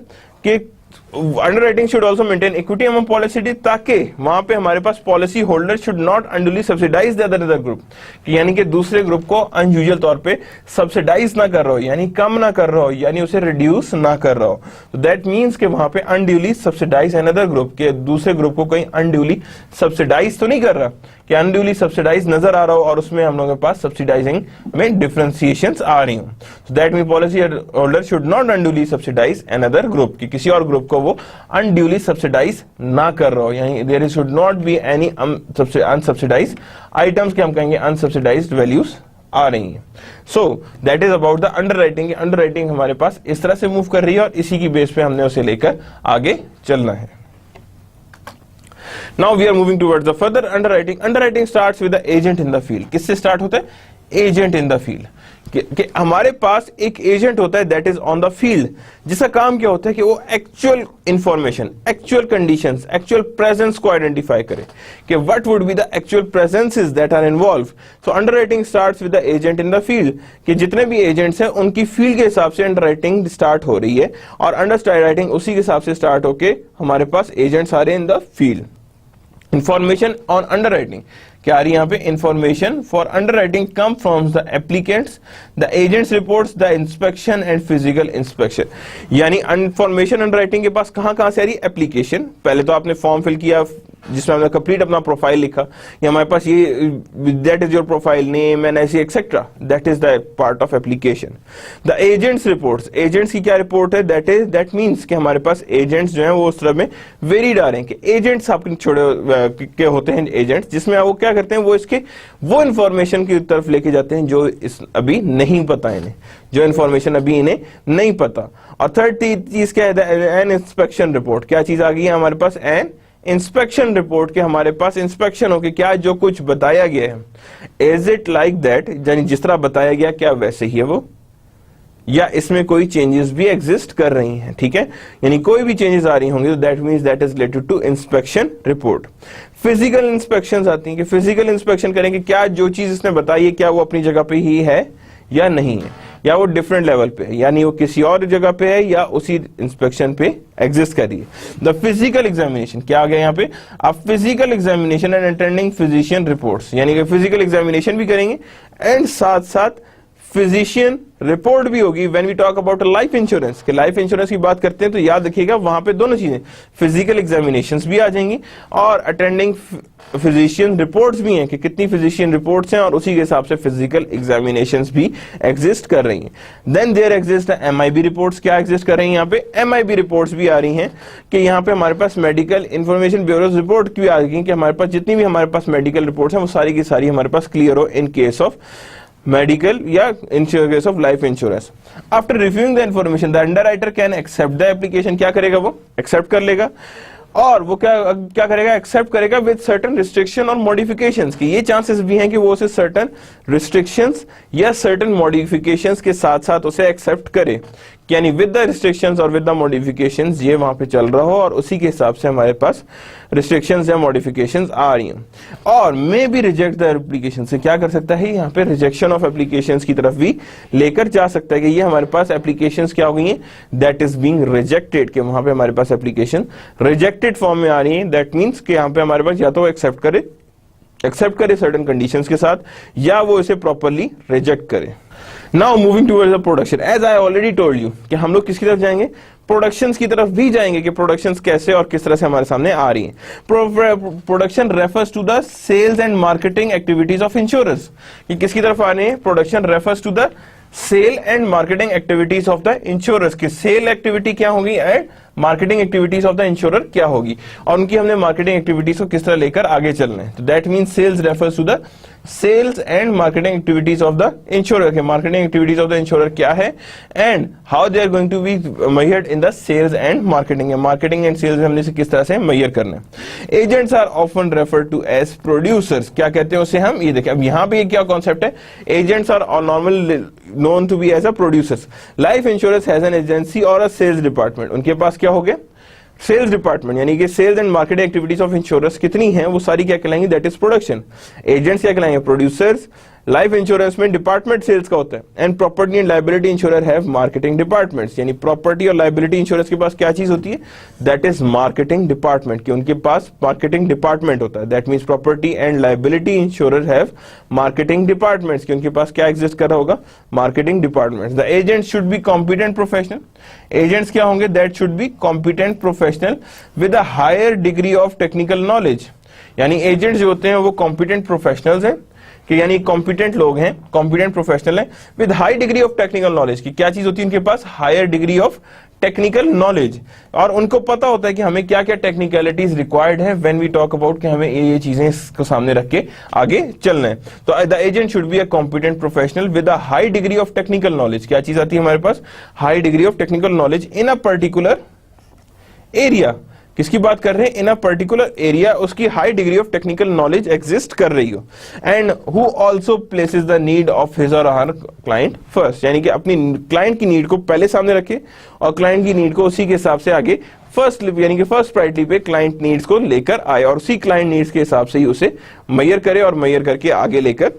कि underwriting should also maintain equity among policy, ताकि वहां पे हमारे पास policy holder should not unduly subsidize the other group, यानी कि दूसरे ग्रुप को अनयूजुअल तौर पे सब्सिडाइज ना कर रहा हो, यानी कम ना कर रहा हो, यानी उसे रिड्यूस ना कर रहा हो। तो दैट मींस कि वहां पे अनड्यूली सब्सिडाइज अनदर ग्रुप, के दूसरे ग्रुप को कहीं अनड्यूली सब्सिडाइज तो नहीं कर रहा, कि अनड्यूली सब्सिडाइज नजर आ रहा हो और उसमें हम लोगों के पास सब्सिडाइजिंग में डिफरेंशिएशंस आ रही हो। So that mean policy holder should not unduly subsidize another group, कि किसी और ग्रुप को वो अनड्यूली सब्सिडाइज ना कर रहा हो, यानी there should not be any unsubsidized items, के हम कहेंगे अनसब्सिडाइज्ड वैल्यूज आ रही है। So that is about the underwriting. Underwriting हमारे पास इस तरह से मूव कर रही है और इसी की बेस पे हमने उसे लेकर आगे चलना है। Now we are moving towards the further underwriting. Underwriting starts with the agent in the field. किससे स्टार्ट होता है? एजेंट इन द फील्ड, कि हमारे पास एक एजेंट होता है that is on the field, जिसका काम क्या होता है कि वो actual information, actual conditions, actual presence को आइडेंटिफाई करे कि what would be the actual presences that are involve. So underwriting starts with the agent in the field, कि जितने भी एजेंट्स हैं उनकी फील्ड के हिसाब से अंडरराइटिंग स्टार्ट हो रही है और अंडरराइटिंग उसी के हिसाब से स्टार्ट होके हमारे पास एजेंट्स आ रहे हैं इन the field. Information on underwriting क्या आ रही है यहाँ पे, information for underwriting come from the applicants, the agents reports, the inspection and physical inspection. यानी इंफॉर्मेशन अंडरराइटिंग के पास कहां से आ रही है, एप्लीकेशन, पहले तो आपने फॉर्म फिल किया जिसमें हमने कंप्लीट अपना प्रोफाइल लिखा, या हमारे पास ये that is your profile name and ऐसी etcetera, that is the part of application. The agents reports, agents की क्या रिपोर्ट है, दैट मींस कि हमारे पास एजेंट्स जो हैं वो उस तरह में वेरीड आ रहे हैं कि एजेंट्स आपके छोटे के होते हैं एजेंट्स, जिसमें वो क्या करते हैं, वो इसके वो इंफॉर्मेशन की तरफ लेके जाते हैं जो इस अभी नहीं पता इन्हें, जो इंफॉर्मेशन अभी इन्हें नहीं पता। और थर्ड चीज क्या है, एन इंस्पेक्शन रिपोर्ट, क्या चीज आ गई है हमारे पास, एन इंस्पेक्शन रिपोर्ट के हमारे पास इंस्पेक्शन हो के क्या जो कुछ बताया गया है, इज इट लाइक दैट, यानी जिस तरह बताया गया क्या वैसे ही है वो, या इसमें कोई चेंजेस भी एग्जिस्ट कर रही हैं, ठीक है, यानी कोई भी चेंजेस आ रही होंगी तो that means that is related to inspection report. Physical inspections आती हैं कि फिजिकल इंस्पेक्शन करेंगे क्या जो चीज इसने बताई है क्या वो अपनी जगह पे ही है या नहीं है, या वो डिफरेंट लेवल पे है, यानी वो किसी और जगह पे है या उसी इंस्पेक्शन पे एग्जिस्ट कर रही है। द फिजिकल एग्जामिनेशन क्या आ गया यहाँ पे, आप physical examination and attending physician reports, यानी कि फिजिकल एग्जामिनेशन भी करेंगे एंड साथ साथ फिजिशियन रिपोर्ट भी होगी। When we talk about life insurance, के लाइफ इंश्योरेंस की बात करते हैं तो याद रखिएगा वहां पे दोनों चीजें, फिजिकल एग्जामिनेशंस भी आ जाएंगी और अटेंडिंग फिजिशियन रिपोर्ट्स भी हैं कि कितनी फिजिशियन रिपोर्ट्स हैं और उसी के हिसाब से फिजिकल एग्जामिनेशंस भी एग्जिस्ट कर रही हैं। Then there exist MIB reports, क्या एग्जिस्ट कर रही हैं यहाँ पे, एमआईबी रिपोर्ट्स भी आ रही हैं कि यहाँ पे हमारे पास मेडिकल इंफॉर्मेशन ब्यूरो रिपोर्ट भी आ गई कि हमारे पास जितनी भी हमारे पास मेडिकल रिपोर्ट्स हैं वो सारी की सारी हमारे पास क्लियर हो इन केस ऑफ मेडिकल या in case of life insurance. After reviewing the information the underwriter can accept the application, क्या करेगा वो एक्सेप्ट कर लेगा, और वो क्या करेगा, एक्सेप्ट करेगा विद सर्टेन रिस्ट्रिक्शन और मॉडिफिकेशंस, की ये चांसेस भी हैं कि वो उसे सर्टेन रिस्ट्रिक्शंस या सर्टेन मॉडिफिकेशंस के साथ साथ उसे एक्सेप्ट करे, यानी विद द रिस्ट्रिक्शंस और विद द मॉडिफिकेशंस ये वहां पे चल रहा हो और उसी के हिसाब से हमारे पास रिस्ट्रिक्शंस या मॉडिफिकेशंस आ रही हैं। और मे भी रिजेक्ट द एप्लीकेशन, से क्या कर सकता है यहाँ पे रिजेक्शन ऑफ एप्लीकेशंस की तरफ भी लेकर जा सकता है कि ये हमारे पास एप्लीकेशंस क्या हो गई हैं, दैट इज बीइंग रिजेक्टेड, कि वहां पे हमारे पास एप्लीकेशन रिजेक्टेड फॉर्म में आ रही है। दैट मींस कि यहाँ पे हमारे पास या तो एक्सेप्ट करे सर्टेन कंडीशंस के साथ या वो इसे प्रॉपरली रिजेक्ट करे। Now moving towards the production, as I already told you कि हम लोग किसकी तरफ जाएंगे, प्रोडक्शंस की तरफ भी जाएंगे कि प्रोडक्शंस कैसे और किस तरह से हमारे सामने आ रही हैं। Production refers to the sales and marketing activities of insurance, कि किसकी तरफ आ रही है, production refers to the sale and marketing activities of the insurance, की सेल एक्टिविटी क्या होगी and marketing activities of the insurer क्या होगी, और उनकी हमने मार्केटिंग एक्टिविटीज को किस तरह लेकर आगे चलना है। तो that means sales refers to the sales and marketing activities of the insurer, के marketing activities of the insurer क्या है and how they are going to be measured in the sales and marketing, marketing and sales हमने से किस तरह से मेजर करना है। Agents are often referred to as producers, क्या कहते हैं उसे हम, ये देखिए अब यहाँ पे क्या कॉन्सेप्ट है, agents are normal known to be as a producers. Life insurance has an agency or a sales department. उनके पास क्या हो गया, सेल्स डिपार्टमेंट, यानी कि sales and marketing activities of insurance कितनी हैं वो सारी क्या कहलाएंगी, दैट इज प्रोडक्शन। एजेंट्स क्या कहलाएंगे, प्रोड्यूसर्स। लाइफ इंश्योरेंस में डिपार्टमेंट सेल्स का होता है and property and liability insurer have marketing departments, यानी प्रॉपर्टी और लायबिलिटी इंश्योरेंस के पास क्या चीज होती है, दैट इज मार्केटिंग डिपार्टमेंट, कि उनके पास मार्केटिंग डिपार्टमेंट होता है। That means property and liability insurer have marketing departments, कि उनके पास क्या एग्जिस्ट कर रहा होगा, marketing departments. The agent should be competent professional, agents क्या होंगे, that should be competent professional with a higher degree of technical knowledge, यानी एजेंट्स जो होते हैं वो कॉम्पिटेंट प्रोफेशनल्स हैं, कि यानी कॉम्पिटेंट लोग हैं, कॉम्पिटेंट प्रोफेशनल हैं with high degree of technical knowledge, की क्या चीज होती है उनके पास, higher degree of technical knowledge, और उनको पता होता है कि हमें क्या क्या टेक्निकलिटीज रिक्वायर्ड है व्हेन वी टॉक अबाउट कि हमें ये चीजें इसको सामने रख के आगे चलना है। तो the agent should be a competent professional with a high degree of technical knowledge, क्या चीज आती है हमारे पास, high degree of technical knowledge in a particular area, किसकी बात कर रहे हैं, इन अ पर्टिकुलर एरिया उसकी high degree of technical knowledge exist कर रही हो, and who also places the need of his or her client first, यानी कि अपनी क्लाइंट की नीड को पहले सामने रखे और क्लाइंट की नीड को उसी के हिसाब से आगे फर्स्ट, यानी कि फर्स्ट प्रायोरिटी पे क्लाइंट नीड्स को लेकर आए और उसी क्लाइंट नीड्स के हिसाब से ही उसे मेजर करे और मेजर करके आगे लेकर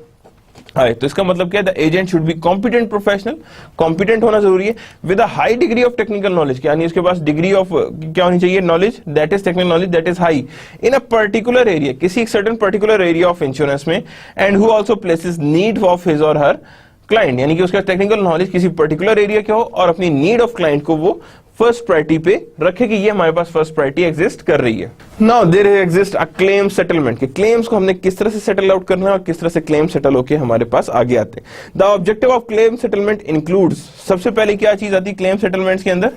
है, तो इसका मतलब क्या है, the agent should be competent professional, competent होना जरूरी है, with a high degree of technical knowledge, यानी उसके पास डिग्री ऑफ क्या होनी चाहिए, knowledge, that is technical knowledge that is high in a particular area, किसी एक certain particular area of insurance में, and who also places need of his or her client, यानी कि उसका टेक्निकल नॉलेज किसी पर्टिकुलर एरिया का हो और अपनी नीड ऑफ क्लाइंट को वो फर्स्ट प्रायोरिटी पे रखे कि ये हमारे पास फर्स्ट प्रायोरिटी एग्जिस्ट कर रही है। Now there exist a claim settlement, कि क्लेम्स को हमने किस तरह से सेटल आउट करना है और किस तरह से क्लेम सेटल होके हमारे पास आगे आते हैं। The objective of claim settlement includes, सबसे पहले क्या चीज आती है क्लेम सेटलमेंट्स के अंदर,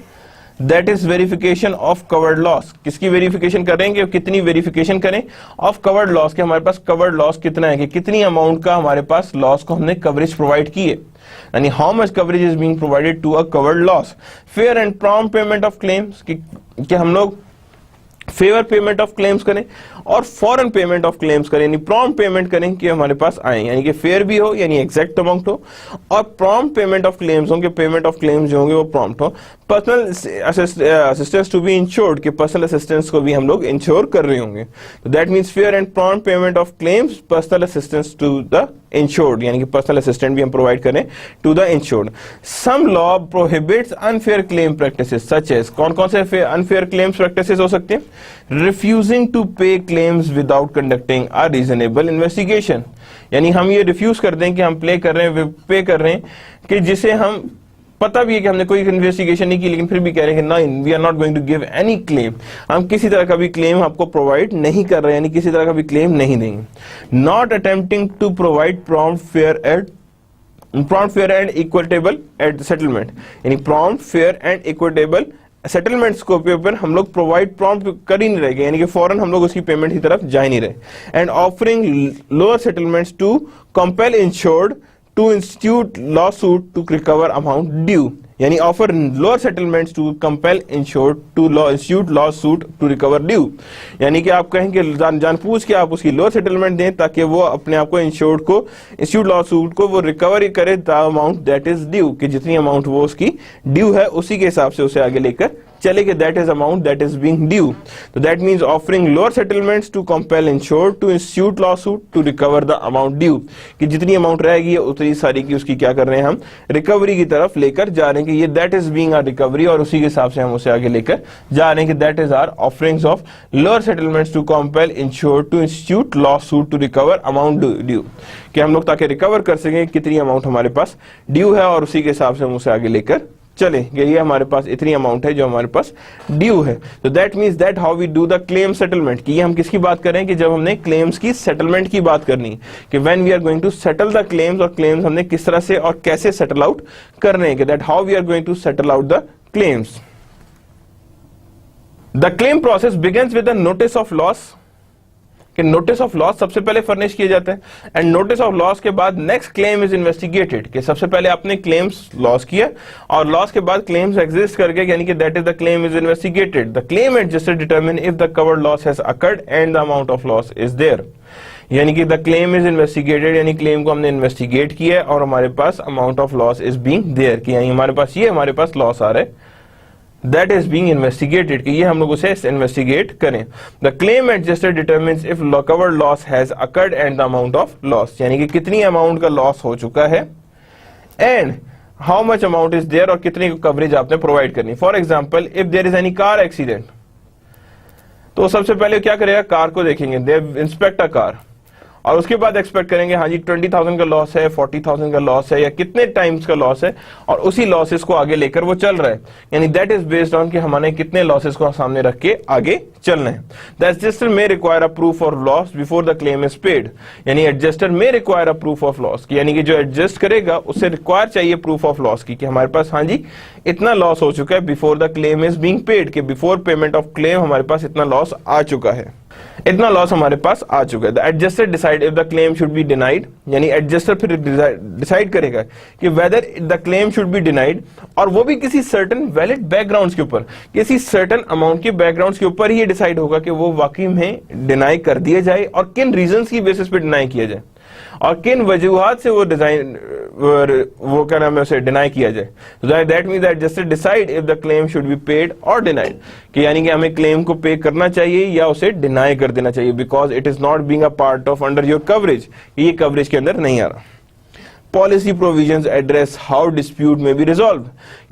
that is verification of covered loss. किसकी वेरिफिकेशन करेंगे, कितनी वेरिफिकेशन करें ऑफ कवर्ड लॉस, के हमारे पास कवर्ड लॉस कितना है, कि कितनी अमाउंट का हमारे पास लॉस को हमने कवरेज प्रोवाइड की है, यानी how much coverage is being provided to a covered loss. Fair and prompt payment of claims, कि हम लोग फेवर पेमेंट ऑफ क्लेम्स करें और फॉरन पेमेंट ऑफ क्लेम्स करें, यानी प्रॉम्प्ट पेमेंट करें कि हमारे पास आए, यानी कि फेयर भी हो यानी एग्जैक्ट अमाउंट हो, और प्रॉम्प्ट पेमेंट ऑफ क्लेम्स हो कि पेमेंट ऑफ क्लेम्स जो होंगे वो प्रॉम्प्ट हो। Personal assistance to be insured, कि पर्सनल असिस्टेंस को भी हम लोग इंश्योर कर रहे होंगे, तो that means fair and prompt payment of claims, personal assistance to the insured, यानी कि पर्सनल असिस्टेंट भी हम प्रोवाइड करें to the insured. Some law prohibits unfair claim practices such as, कौन कौन से अनफेयर क्लेम्स प्रैक्टिसेस हो सकते हैं, refusing to pay claims without conducting a reasonable investigation, यानी हम ये रिफ्यूज कर दें कि हम पे कर रहे हैं कि जिसे हम पता भी है कि हमने कोई इन्वेस्टिगेशन नहीं की, लेकिन फिर भी कह रहे हैं कि नहीं, we are not going to give any claim, हम किसी तरह का भी क्लेम आपको प्रोवाइड नहीं कर रहे हैं, यानी किसी तरह का भी क्लेम नहीं देंगे। Not attempting to provide prompt fair and equitable at settlement, यानी prompt fair and equitable settlements को ऊपर हम लोग प्रोवाइड प्रॉम्प्ट कर ही नहीं रहे, यानी कि फौरन हम लोग उसकी पेमेंट की तरफ जा ही नहीं रहे। And offering lower settlements to compel insured to institute law suit to recover amount due, यानी offer lower settlements to compel insured to institute law suit to recover due, यानी कि आप कहें कि जानबूझ के आप उसकी लोअर सेटलमेंट दें ताकि वो अपने आप को इंश्योर्ड को इंस्टीट्यूट लॉ सूट को वो रिकवरी करे the amount that is due, कि जितनी अमाउंट वो उसकी ड्यू है उसी के हिसाब से उसे आगे लेकर चले कि that is amount that is being due. तो that means offering lower settlements to compel insured to institute law suit to recover the amount due, कि जितनी अमाउंट रहेगी उतनी सारी की उसकी क्या कर रहे हैं, हम रिकवरी की तरफ लेकर जा रहे हैं, कि ये that is being our recovery, और उसी के हिसाब से हम उसे आगे लेकर जा रहे हैं कि that is our offerings of lower settlements to compel insured to institute law suit to recover amount due, कि हम लोग ताकि रिकवर कर सकें कितनी अमाउंट हमारे पास ड्यू है और उसी के हिसाब से हम उसे आगे लेकर चले कि ये हमारे पास इतनी अमाउंट है जो हमारे पास ड्यू है। तो that means that how we do the claim settlement, कि ये हम किसकी बात करें कि जब हमने क्लेम्स की सेटलमेंट की बात करनी कि when we are going to settle the claims, और क्लेम्स हमने किस तरह से और कैसे सेटल आउट करने हैं, कि that how we are going to settle out the claims. The claim process begins with the notice of loss, कि नोटिस ऑफ लॉस सबसे पहले फर्निश किए जाते हैं, एंड नोटिस ऑफ लॉस के बाद नेक्स्ट क्लेम इज इन्वेस्टिगेटेड, कि सबसे पहले आपने क्लेम्स लॉस किया और लॉस के बाद क्लेम्स एग्जिस्ट करके, यानी कि that is the claim is investigated. The claim adjuster determine if the covered loss has occurred and the amount of loss is there, यानी कि द क्लेम इज इन्वेस्टिगेटेड, यानी क्लेम को हमने इन्वेस्टिगेट किया और हमारे पास amount of loss is being there, कि यानी हमारे पास लॉस आ रहा है, that is being investigated, कि ये हम लोग उसे इन्वेस्टिगेट करें। The claim adjuster determines if covered loss has occurred and the amount of loss, यानी कि कितनी अमाउंट का लॉस हो चुका है and how much amount is there, और कितनी कवरेज आपने प्रोवाइड करनी। For example if there is any car accident, तो सबसे पहले क्या करेगा, कार को देखेंगे, दे इंस्पेक्ट अ कार, और उसके बाद एक्सपेक्ट करेंगे हाँ जी 20,000 का लॉस है, 40,000 का लॉस है, या कितने टाइम्स का लॉस है, और उसी लॉसेस को आगे लेकर वो चल रहा है, यानी दैट इज बेस्ड ऑन कि हमारे कितने लॉसेस को सामने रख के आगे चलना है। The adjuster may require a proof of loss before the claim is paid, यानी adjuster may require a proof of loss, यानी कि जो एडजस्ट करेगा उससे रिक्वायर चाहिए प्रूफ ऑफ लॉस की, कि हमारे पास हाँ जी इतना लॉस हो चुका है before the claim is being paid, कि बिफोर पेमेंट ऑफ क्लेम हमारे पास इतना लॉस आ चुका है, इतना लॉस हमारे पास आ चुका है। The adjuster decide if the claim should be denied, यानी एडजस्टर फिर डिसाइड करेगा कि whether the claim should be denied, और वो भी किसी सर्टेन वैलिड बैकग्राउंड्स के ऊपर, किसी सर्टेन अमाउंट के बैकग्राउंड्स के ऊपर ही डिसाइड होगा कि वो वाकई में डिनाई कर दिए जाए और किन रीजंस की बेसिस पे डिनाई किया जाए और किन वजूहात से वो वो क्या नाम है उसे डिनाई किया जाए। That means that just decide if the claim should be paid और डिनाइड, कि यानी कि हमें क्लेम को पे करना चाहिए या उसे डिनाई कर देना चाहिए, because it is not being a part of under your coverage, ये कवरेज के अंदर नहीं आ रहा। Policy provisions address how dispute में बी रिजॉल्व,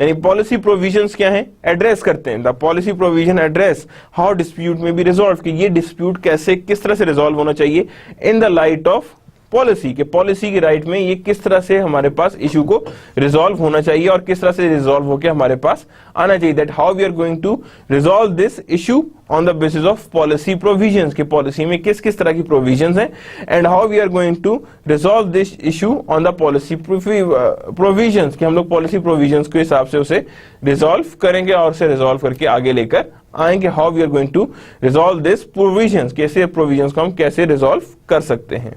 यानी पॉलिसी प्रोविजंस क्या है, एड्रेस करते हैं। The policy provision address how dispute में बी रिजॉल्व, कि ये डिस्प्यूट कैसे किस तरह से रिजॉल्व होना चाहिए in the light of policy, के पॉलिसी की राइट में ये किस तरह से हमारे पास इशू को रिजॉल्व होना चाहिए और किस तरह से रिजॉल्व होकर हमारे पास आना चाहिए। That how we are going to resolve this issue on the basis of policy provisions, के पॉलिसी में किस किस तरह की प्रोविजंस हैं, and how we are going to resolve this issue on the policy provisions, कि हम लोग पॉलिसी प्रोविजंस के हिसाब से उसे रिजॉल्व करेंगे और उसे रिजॉल्व करके आगे लेकर आएंगे। How we are going to resolve this provisions, कैसे प्रोविजंस को हम कैसे रिजॉल्व कर सकते हैं।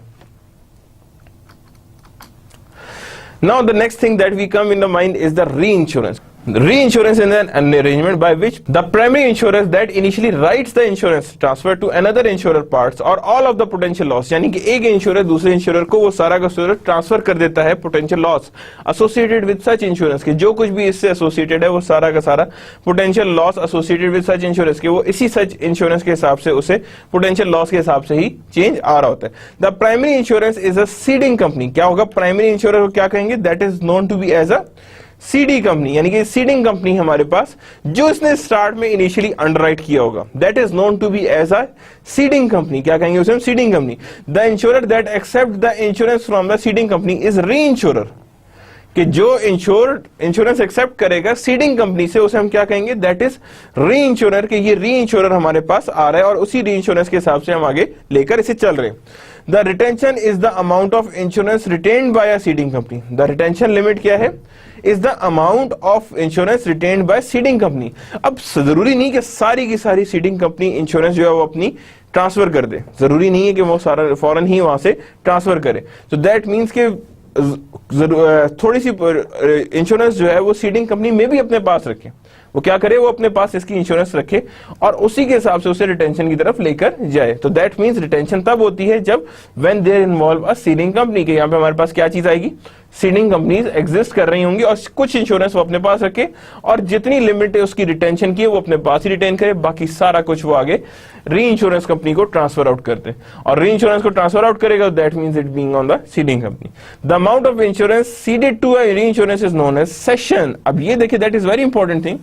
Now the next thing that we come in the mind is the reinsurance. Reinsurance is an arrangement by which the primary insurer that initially writes the insurance transfer to another insurer parts or all of the potential loss, यानी कि एक इंश्योरर दूसरे इंश्योरर को वो सारा का सारा ट्रांसफर कर देता है potential loss associated with such insurance, के जो कुछ भी इससे एसोसिएटेड है वो सारा का सारा potential loss associated with such insurance, के वो इसी सच इंश्योरेंस के हिसाब से उसे पोटेंशियल लॉस के हिसाब से ही चेंज आ रहा होता है। The primary insurance is a ceding company, क्या होगा प्राइमरी इंश्योरर को क्या कहेंगे, that is known to be as a ceding company, यानी कि सीडिंग कंपनी हमारे पास जो इसने स्टार्ट में इनिशियली अंडरराइट किया होगा, that is known to be as a ceding company, क्या कहेंगे उसे हम ceding company. The insurer that accept the insurance from the ceding company is reinsurer, कि जो इंश्योरेंस एक्सेप्ट करेगा सीडिंग कंपनी से उसे हम क्या कहेंगे, दैट इज री इंश्योरर, कि ये री इंश्योरर हमारे पास आ रहा है और उसी री इंश्योरेंस के हिसाब से हम आगे लेकर इसे चल रहे हैं। The retention is the amount of insurance retained bye a ceding company, the retention limit क्या है, is the amount of insurance retained bye seeding company. अब जरूरी नहीं कि सारी की सारी सीडिंग कंपनी इंश्योरेंस जो है वो अपनी ट्रांसफर कर दे, जरूरी नहीं है कि वो सारा फौरन ही वहां से ट्रांसफर करे। तो दैट मीन्स के थोड़ी सी इंश्योरेंस जो है वो सीडिंग कंपनी में भी अपने पास रखे, वो क्या करे, वो अपने पास इसकी इंश्योरेंस रखे और उसी के हिसाब से उसे रिटेंशन की तरफ लेकर जाए। तो दैट मींस रिटेंशन तब होती है जब when there involve a ceding company, के यहाँ पे हमारे पास क्या चीज आएगी, सीडिंग कंपनीज एग्जिस्ट कर रही होंगी और कुछ इंश्योरेंस वो अपने पास रखे और जितनी लिमिट है उसकी रिटेंशन की वो अपने पास ही रिटेन करे, बाकी सारा कुछ वो आगे री इंश्योरेंस कंपनी को ट्रांसफर आउट करते हैं और री इंश्योरेंस को ट्रांसफर आउट करेगा, that means it being on the ceding company. The amount of insurance ceded to a reinsurance is known as cession. अब ये देखिए, that is very important thing,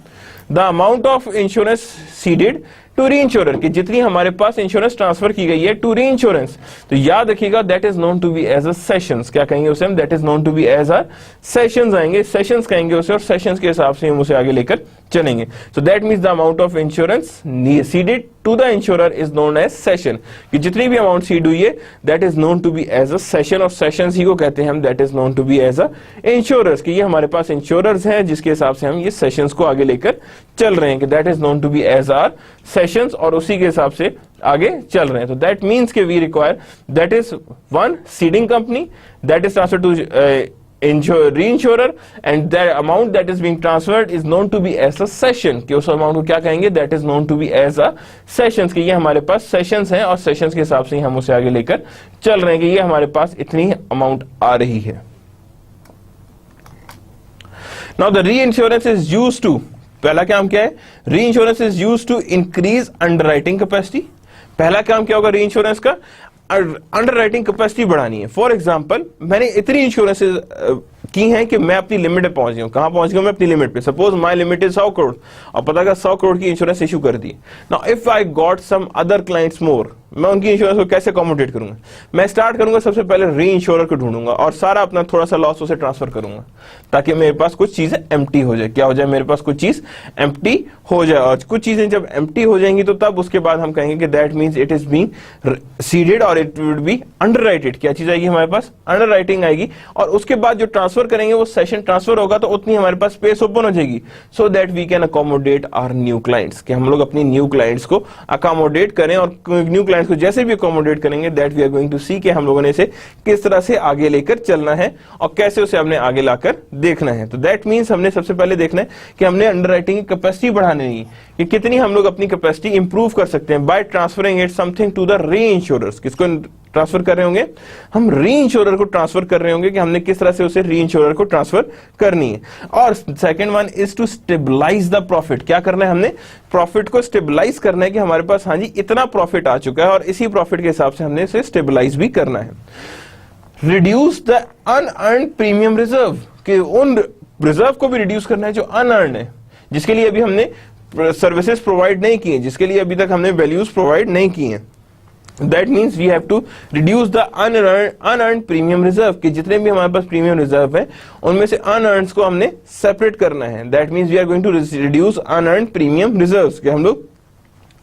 the amount of insurance ceded to reinsurer, की जितनी हमारे पास इंश्योरेंस ट्रांसफर की गई है टू री इंश्योरेंस, तो याद रखिएगा that is known to be as a cessions, क्या कहेंगे उसे हम, that is known to be as a cessions आएंगे, सेशंस कहेंगे उसे और सेशंस के हिसाब से हम उसे आगे लेकर चलेंगे। So that means the amount of insurance ceded to the insurer is known as cession, कि जितनी भी अमाउंट सीड हुई है that is known to be as a cession और सेशंस ही को कहते हैं हम, that is known to be as a insurers, कि ये हमारे पास इंश्योरर्स हैं जिसके हिसाब से हम ये सेशंस को आगे लेकर चल रहे हैं, कि that is known to be as our cessions और उसी के हिसाब से आगे चल रहे हैं। तो दैट मींस के we require that is one ceding company that is transfer to reinsurer and the amount that is being transferred is known to be as a session, कि उस अमाउंट को क्या कहेंगे, that is known to be as a sessions, कि ये हमारे पास सेशंस हैं और सेशंस के हिसाब से हम उसे आगे लेकर चल रहे हैं कि ये हमारे पास इतनी अमाउंट आ रही है। Now the reinsurance is used to, पहला काम क्या है, reinsurance is used to increase underwriting capacity। पहला काम क्या होगा reinsurance का, अंडरराइटिंग कैपेसिटी बढ़ानी है। फॉर एग्जांपल मैंने इतनी इंश्योरेंसेज की हैं कि मैं अपनी लिमिट पे पहुंच गया हूं, कहां पहुंच गया मैं अपनी लिमिट पे, suppose my limit is 100 crore और पता का 100 करोड़ की इंश्योरेंस इशू कर दी। Now if I got some other clients more, मैं उनकी इंश्योरेंस को कैसे अकोमोडेट करूंगा, मैं स्टार्ट करूंगा सबसे पहले री इंश्योरर को ढूंढूंगा और सारा अपना थोड़ा सा लॉस उसे ट्रांसफर करूंगा ताकि मेरे पास कुछ चीजें एम्प्टी हो जाए, क्या हो जाए, मेरे पास कुछ चीज एम्प्टी हो जाए और कुछ चीजें जब एम्प्टी हो जाएंगी तो तब उसके बाद हम कहेंगे कि that means it is being seeded और इट वुड बी अंडरराइटेड। क्या चीज आएगी हमारे पास, अंडरराइटिंग आएगी और उसके बाद जो ट्रांसफर करेंगे वो सेशन ट्रांसफर होगा तो उतनी हमारे पास स्पेस ओपन हो जाएगी so that we can accommodate our new clients, कि हम लोग अपनी न्यू क्लाइंट्स को अकोमोडेट करें और न्यू क्लाइंट्स को जैसे भी अकोमोडेट करेंगे that we are going to see कि हम लोगों ने इसे किस तरह से आगे लेकर चलना है और कैसे उसे हमने आगे लाकर देखना है। तो दैट मींस हमने सबसे पहले देखना है कि हमने अंडरराइटिंग की कैपेसिटी बढ़ानी है कि कितनी हम लोग अपनी कैपेसिटी इंप्रूव कर सकते हैं by transferring it something to the reinsurers. किसको ट्रांसफर कर रहे होंगे, हम री इंश्योरर को ट्रांसफर कर रहे होंगे कि हमने किस तरह से उसे री इंश्योरर को ट्रांसफर करनी है। और second one is to stabilise the profit, क्या करना है, हमने प्रॉफिट को स्टेबलाइज करना है कि हमारे पास हाँ जी इतना प्रॉफिट आ चुका है और इसी प्रॉफिट के हिसाब से हमने इसे स्टेबलाइज भी करना है। Reduce the unearned premium reserve, कि उन रिजर्व को भी रिड्यूस करना है जो अनअर्न्ड है, जिसके लिए अभी हमने सर्विसेज प्रोवाइड नहीं किए, जिसके लिए अभी तक हमने वैल्यूज प्रोवाइड नहीं किए हैं। That means we have to reduce the unearned premium reserve, कि जितने भी हमारे पास प्रीमियम रिजर्व है उनमें से अनअर्न्ड को हमने सेपरेट करना है। That means we are going to reduce unearned premium reserves, कि हम लोग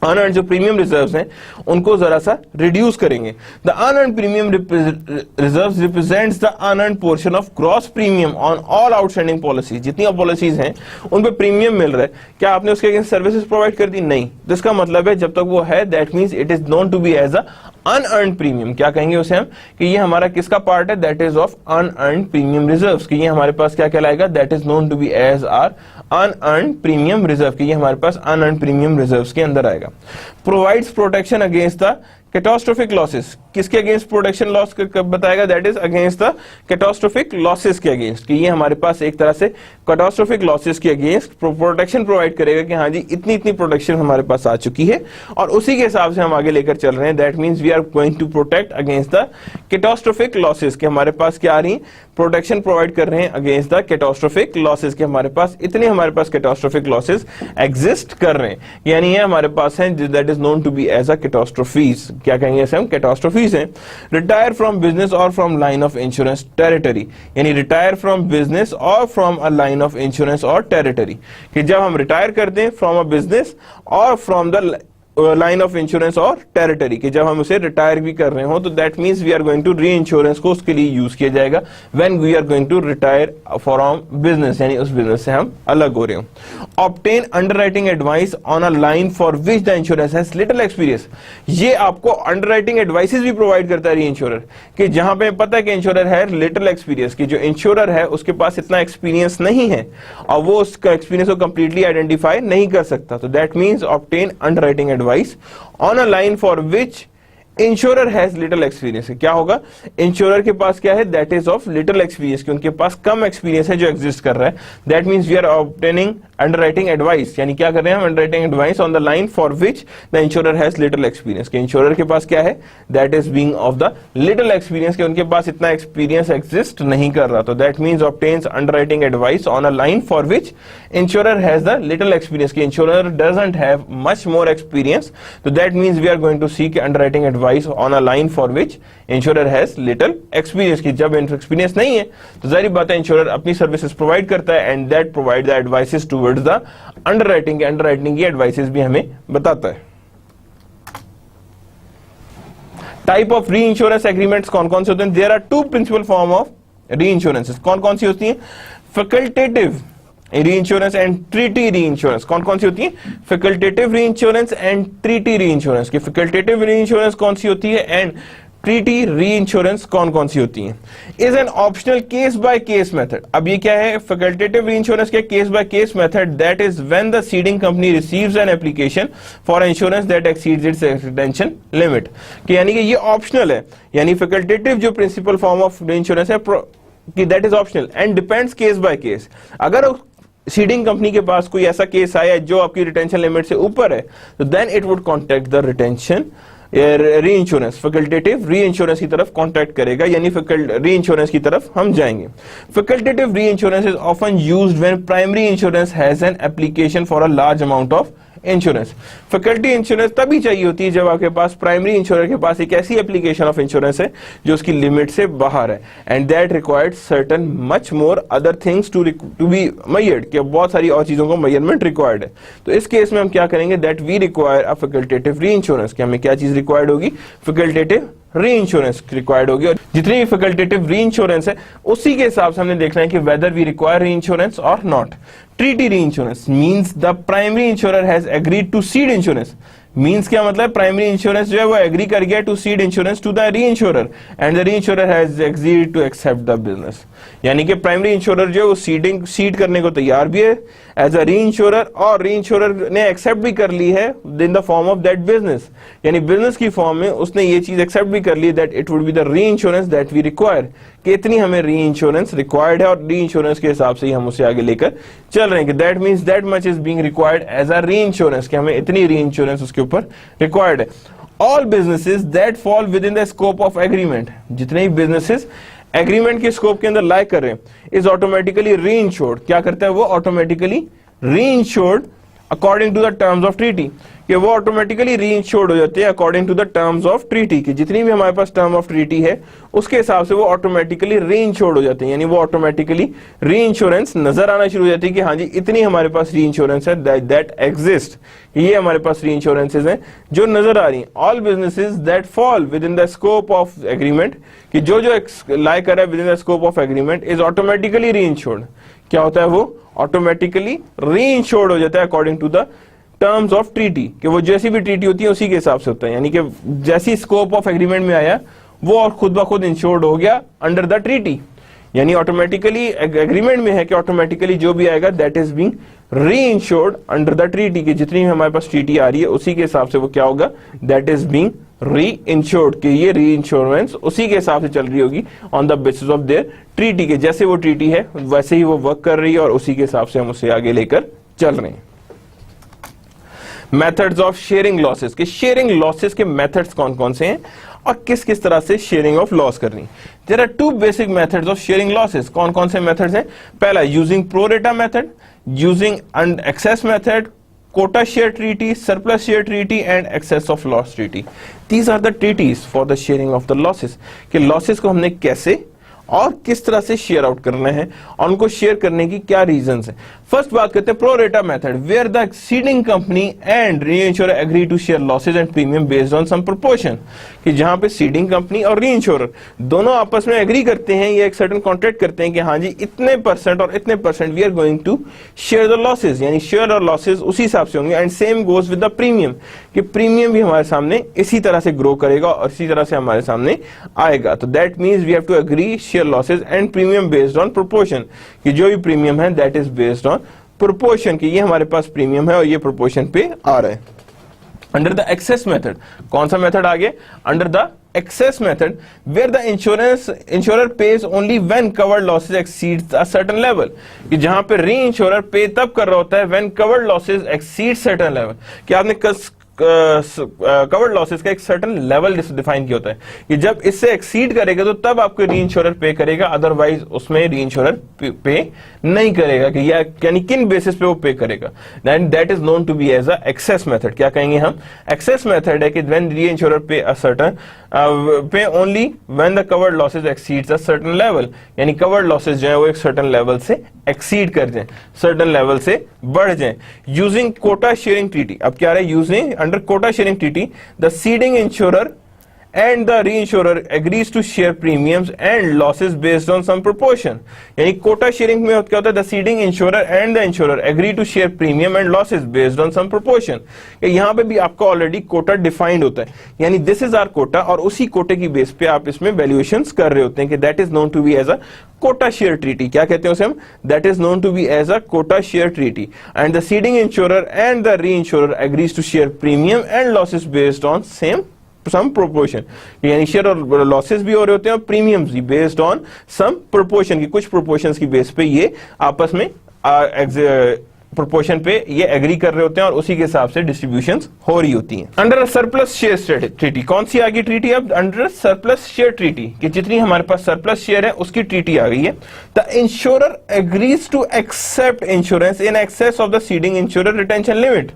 अनअर्न्ड जो प्रीमियम रिजर्व्स हैं उनको जरा सा रिड्यूस करेंगे। The unearned premium reserves represents the unearned portion of gross premium on all outstanding policies. जितनी पॉलिसीज हैं उन पे प्रीमियम मिल रहा है, क्या आपने उसके अगेंस्ट सर्विसेज प्रोवाइड कर दी? नहीं। तो इसका मतलब है जब तक वो है, that means it is known to be as a unearned premium. क्या कहेंगे उसे हम, कि ये हमारा किसका पार्ट है? That is of unearned premium reserves, कि ये हमारे पास क्या कहलाएगा? That is known to be as our unearned premium reserve, कि ये हमारे पास अनअर्न्ड प्रीमियम रिजर्व्स के अंदर आएगा। Provides protection against the catastrophic losses, किसके अगेंस्ट प्रोटेक्शन लॉस बताएगा? That is against the catastrophic losses के अगेंस्ट, कि ये हमारे पास एक तरह से कैटास्ट्रोफिक लॉसेस के अगेंस्ट प्रोटेक्शन प्रोवाइड करेगा, कि हाँ जी इतनी इतनी प्रोटेक्शन हमारे पास आ चुकी है और उसी के हिसाब से हम आगे लेकर चल रहे हैं। That means we are going to protect against the catastrophic losses, के हमारे पास क्या आ रही प्रोटेक्शन प्रोवाइड कर रहे हैं अगेंस्ट द कैटास्ट्रोफिक लॉसेस, के हमारे पास इतने हमारे पास कैटास्ट्रोफिक लॉसेस एग्जिस्ट कर रहे हैं, यानी ये हमारे पास है that is known to be as a catastrophes. क्या कहेंगे इसे हम? कैटास्ट्रोफीज हैं। रिटायर फ्रॉम बिजनेस और from line of insurance territory, यानी रिटायर फ्रॉम बिजनेस और from a line of insurance और टेरिटरी, कि जब हम रिटायर करते हैं फ्रॉम अ बिजनेस और from the line of insurance और टेरिटरी, कि जब हम उसे रिटायर भी कर रहे हो तो that means we are going to reinsurance को उसके लिए यूज किया जाएगा when we are going to retire from business, यानी उस बिजनेस से हम अलग हो रहे हो। Obtain underwriting advice on a line for which the insurance has little experience, ये आपको अंडरराइटिंग एडवाइसेस भी प्रोवाइड करता है री इंश्योरर, कि जहां पे पता है कि इंश्योरर है लिटिल एक्सपीरियंस, कि जो इंश्योरर है उसके पास इतना एक्सपीरियंस नहीं है और वो उसका एक्सपीरियंस को कंप्लीटली आइडेंटिफाई नहीं कर सकता, तो that means obtain underwriting advice on a line for which insurer has little experience. क्या होगा? इंश्योरर के पास क्या है? That is of little experience, कि उनके पास कम एक्सपीरियंस है जो एग्जिस्ट कर रहा है। That means we are obtaining underwriting advice, यानी क्या कर रहे हैं हम? Underwriting advice on the line for which the insurer has little experience, कि इंश्योरर के पास क्या है? That is being of the little experience, कि उनके पास इतना एक्सपीरियंस एग्जिस्ट नहीं कर रहा, तो that means obtains underwriting advice on a line for which insurer has the little experience, कि insurer doesn't have much more experience, तो that means we are going to seek underwriting advice on a line for which insurer has little experience, की जब एक्सपीरियंस नहीं है तो जाहिर बात है इंश्योरर अपनी सर्विसेज प्रोवाइड करता है and that provide the advices towards the underwriting. Underwriting की एडवाइसेस भी हमें बताता है। Type of reinsurance agreements कौन कौन से होते हैं? There are two principal form of reinsurances. कौन कौन सी होती है? Facultative reinsurance and treaty reinsurance. कौन कौन सी होती है? Facultative reinsurance and treaty reinsurance. की फैकल्टेटिव री इंश्योरेंस कौन सी होती है एंड ट्रीटी री इंश्योरेंस कौन कौन सी होती है? Is an optional case by case method. अब ये क्या है? फैकल्टेटिव री इंश्योरेंस के case by case method, that is when the ceding company receives an application for insurance that exceeds its retention limit. कि यानी कि ये ऑप्शनल है, यानी फैकल्टेटिव जो principal form of reinsurance है कि that is optional and depends case by case. अगर सीडिंग कंपनी के पास कोई ऐसा केस आया जो आपकी रिटेंशन लिमिट से ऊपर है तो then it would contact the retention reinsurance, facultative reinsurance की तरफ कॉन्टैक्ट करेगा, यानी री इंश्योरेंस की तरफ हम जाएंगे। Facultative reinsurance is often used when primary insurance has an application for a large amount of insurance. Faculty insurance तभी चाहिए होती है जब आपके पास प्राइमरी इंश्योरेंस के पास एक ऐसी एप्लीकेशन ऑफ इंश्योरेंस है जो उसकी लिमिट से बाहर है and that required certain much more other things to be measured, कि बहुत सारी और चीजों को मेजरमेंट रिक्वायर्ड है। तो इस केस में हम क्या करेंगे? That we require a facultative reinsurance. कि हमें क्या चीज रिक्वायर्ड होगी? फैकल्टेटिव री इंश्योरेंस रिक्वायर्ड होगी, और जितनी भी फैकल्टेटिव री इंश्योरेंस है उसी के हिसाब से हमने देखना है कि whether we require reinsurance और not. Treaty reinsurance means the primary insurer has agreed to cede insurance. Means क्या मतलब? प्राइमरी इंश्योरेंस जो है वो एग्री कर गया to cede insurance to the reinsurer and the reinsurer has agreed to accept the business. यानी कि प्राइमरी इंश्योरर जो है वो सीड करने को तैयार भी है एज अ री इंश्योरर, और री इंश्योरर ने एक्सेप्ट भी कर ली है in the form of that business, यानी बिजनेस की फॉर्म में उसने ये चीज एक्सेप्ट भी कर ली that it would be the reinsurance that we require, कि इतनी हमें री इंश्योरेंस रिक्वायर्ड है और री इंश्योरेंस के हिसाब से ही हम उसे आगे लेकर चल रहे हैं, कि that means that much is being required as a reinsurance, कि हमें इतनी री इंश्योरेंस उसके ऊपर रिक्वायर्ड है। All businesses that fall within the scope of agreement, जितने भी बिजनेसेस एग्रीमेंट के स्कोप के अंदर लाइक कर रहे हैं, इज ऑटोमेटिकली रीइंश्योर्ड, क्या करता है वो, automatically reinsured according to the terms of treaty, कि वो ऑटोमेटिकली रीइंश्योर्ड हो जाते हैं according to the terms of treaty, कि जितनी भी हमारे पास टर्म ऑफ ट्रीटी है उसके हिसाब से वो ऑटोमेटिकली रीइंश्योर्ड हो जाते हैं, यानी वो ऑटोमेटिकली रीइंश्योरेंस नजर आना शुरू हो जाती है कि हाँ जी इतनी हमारे पास रीइंश्योरेंस है दैट एग्जिस्ट, ये हमारे पास रीइंश्योरेंसेज हैं जो नजर आ रही हैं। All businesses that fall within the scope of agreement, कि जो लाई कर रहा है within the scope of agreement is automatically reinsured, क्या होता है वो ऑटोमेटिकली रीइंश्योर्ड हो जाता है according to the terms of treaty, कि वो जैसी भी ट्रीटी होती है उसी के हिसाब से होता है, यानी कि जैसी स्कोप ऑफ एग्रीमेंट में आया वो और खुद ब खुद इंश्योर्ड हो गया अंडर द ट्रीटी, यानी ऑटोमेटिकली एग्रीमेंट में है कि ऑटोमेटिकली जो भी आएगा that is being reinsured under the treaty, कि जितनी हमारे पास ट्रीटी आ रही है उसी के हिसाब से वो क्या होगा, दैट इज बीइंग रीइंश्योर्ड, कि ये रीइंश्योरेंस उसी के हिसाब से चल रही होगी on the basis of their treaty, के जैसे वो ट्रीटी है वैसे ही वो वर्क कर रही है और उसी के हिसाब से हम उसे आगे लेकर चल रहे हैं। मेथड्स ऑफ शेयरिंग लॉसेस, के शेयरिंग लॉसेस के मेथड्स कौन कौन से हैं और किस किस तरह से शेयरिंग ऑफ लॉस करनी। There are two basic methods of sharing losses, कौन कौन से मेथड्स हैं, पहला using pro rata method, using excess method, quota share treaty, surplus share treaty and excess of loss treaty. These are the treaties for the sharing of the losses, कि losses को हमने कैसे और किस तरह से शेयर आउट करना है और उनको शेयर करने की क्या रीजंस है। फर्स्ट बात करते हैं pro rata method, where the ceding company and reinsurer agree to share losses and premium based on some proportion, कि जहां पे सीडिंग कंपनी और रीइंश्योरर दोनों आपस में एग्री करते हैं, ये एक सर्टेन कॉन्ट्रैक्ट करते हैं कि हाँ जी इतने परसेंट और इतने percent we are going to share the losses, यानी शेयर और लॉसेज उसी हिसाब से होंगे। And same goes with the premium, कि प्रीमियम भी हमारे सामने इसी तरह से ग्रो करेगा और इसी तरह से हमारे सामने आएगा। तो that means we have to agree share losses and premium based on proportion, कि जो भी प्रीमियम है that is based on proportion, कि ये हमारे पास प्रीमियम है और ये प्रोपोर्शन पे आ रहा है। अंडर द एक्सेस मेथड, कौन सा मेथड आगे, under the excess method where the insurer pays only when covered losses exceeds a certain level, कि जहां पे reinsurer पे तब कर रहा होता है when covered losses exceed certain level, कि आपने कवर्ड लॉसेस का एक सर्टेन लेवल डिफाइन किया होता है कि जब इससे एक्सीड करेगा तो तब आपको रीइंश्योरर पे करेगा, अदरवाइज उसमें रीइंश्योरर पे नहीं करेगा, कि यानी किन बेसिस पे वो पे करेगा, that is known to be as a excess method. क्या कहेंगे हम, एक्सेस मेथड है कि व्हेन रीइंश्योरर पे अ सर्टेन पे only when the covered losses exceeds a certain level, यानी कवर्ड लॉसेस जो है वो एक सर्टेन लेवल से एक्सीड कर जाए, सर्टेन लेवल से बढ़ जाए। यूजिंग कोटा शेयरिंग ट्रीटी, अब क्या है, using under quota sharing treaty the ceding insurer and the reinsurer agrees to share premiums and losses based on some proportion, यानी कोटा शेयरिंग में क्या होता है, the ceding insurer and the insurer agree to share premium and losses based on some proportion, यहां पे भी आपका ऑलरेडी कोटा डिफाइंड होता है, यानी दिस इज आवर कोटा और उसी कोटे की बेस पे आप इसमें वैल्यूएशंस कर रहे होते हैं कि that is known to be as a quota share treaty. क्या कहते हैं उसे हम, that is known to be as a quota share treaty and the ceding insurer and the reinsurer agrees to share premium and losses based on some proportion, यानी शेयर और लॉसेस भी हो रहे होते हैं और प्रीमियम्स भी बेस्ड ऑन सम प्रोपोर्शन, की कुछ प्रोपोर्शंस की बेस पे ये आपस में प्रोपोर्शन पे ये एग्री कर रहे होते हैं और उसी के हिसाब से डिस्ट्रीब्यूशंस हो रही होती हैं। अंडर सरप्लस शेयर ट्रीटी, कौन सी आ गई ट्रीटी अब, अंडर सरप्लस शेयर ट्रीटी, कि जितनी हमारे पास सरप्लस शेयर है उसकी ट्रीटी आ गई है। The insurer agrees to accept insurance in excess of the ceding insurer retention limit,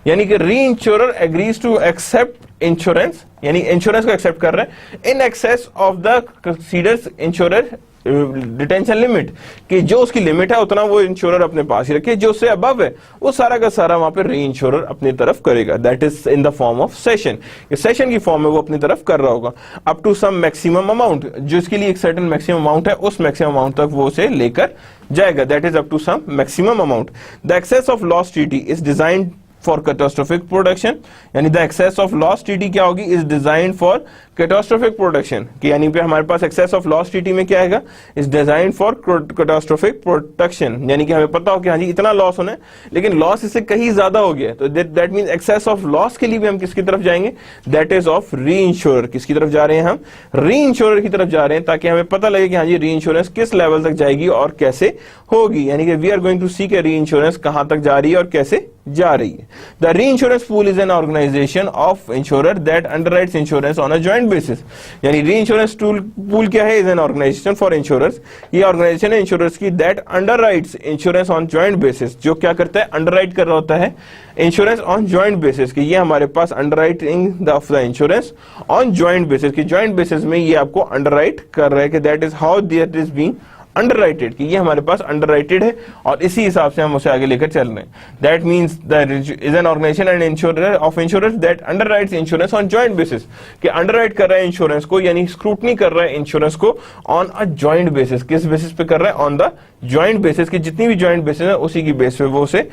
यानी कि reinsurer agrees to accept insurance, यानी इंश्योरेंस को एक्सेप्ट कर रहे हैं in excess of the ceder's insurer retention limit, कि जो उसकी लिमिट है उतना वो इंश्योरर अपने पास ही रखे, जो उससे अबव है वो सारा का सारा वहां पे री इंश्योरर अपनी तरफ करेगा, that is in the form of cession, cession की फॉर्म में वो अपनी तरफ कर रहा होगा up to some maximum amount, जो इसके लिए एक सर्टेन मैक्सिमम अमाउंट है उस मैक्सिमम अमाउंट तक वो उसे लेकर जाएगा, that is up to some maximum amount. The excess of loss treaty is designed for catastrophic production, यानी the excess of loss treaty क्या होगी, is design for catastrophic production, कि यानी पे हमारे पास एक्सेस ऑफ लॉस ट्रीटी में क्या आएगा, is design for catastrophic production, यानी कि हमें पता हो कि हाँ जी इतना लॉस होना है लेकिन लॉस इससे कहीं ज्यादा हो गया, तो that means excess of loss के लिए भी हम किसकी तरफ जाएंगे, that is of reinsurer, किसकी तरफ जा रहे हैं हम, री इंश्योरर की तरफ जा रहे हैं, ताकि हमें पता लगे कि हाँ जी री इंश्योरेंस किस लेवल तक जाएगी और कैसे होगी, यानी कि वी आर गोइंग टू सी के री इंश्योरेंस कहां तक जा रही है और कैसे जा रही है। The reinsurance pool is an organisation of insurer that underwrites insurance on a joint basis. यानी री इंश्योरेंस पूल क्या है? Is an organisation for insurers. ये ऑर्गेनाइजेशन है इंश्योरर्स की that underwrites insurance on joint basis, जो क्या करता है? अंडरराइट कर रहा होता है इंश्योरेंस ऑन जॉइंट बेसिस, कि ये हमारे पास underwriting of the insurance on joint basis, कि जॉइंट बेसिस में ये आपको अंडरराइट कर रहा है, कि that is how that is being underwrited, कि ये हमारे पास अंडरराइटेड है और इसी हिसाब से हम उसे आगे लेकर चल रहे हैं। That means that is an organisation and insurer of insurance that underwrites insurance on joint basis, कि अंडरराइट कर रहा है इंश्योरेंस को, यानी स्क्रूटनी कर रहा है इंश्योरेंस को ऑन अ जॉइंट बेसिस। किस बेसिस पे कर रहा है? ऑन द जॉइंट बेसिस, की जितनी भी जॉइंट बेसिस है उसी की बेस पे वो उसे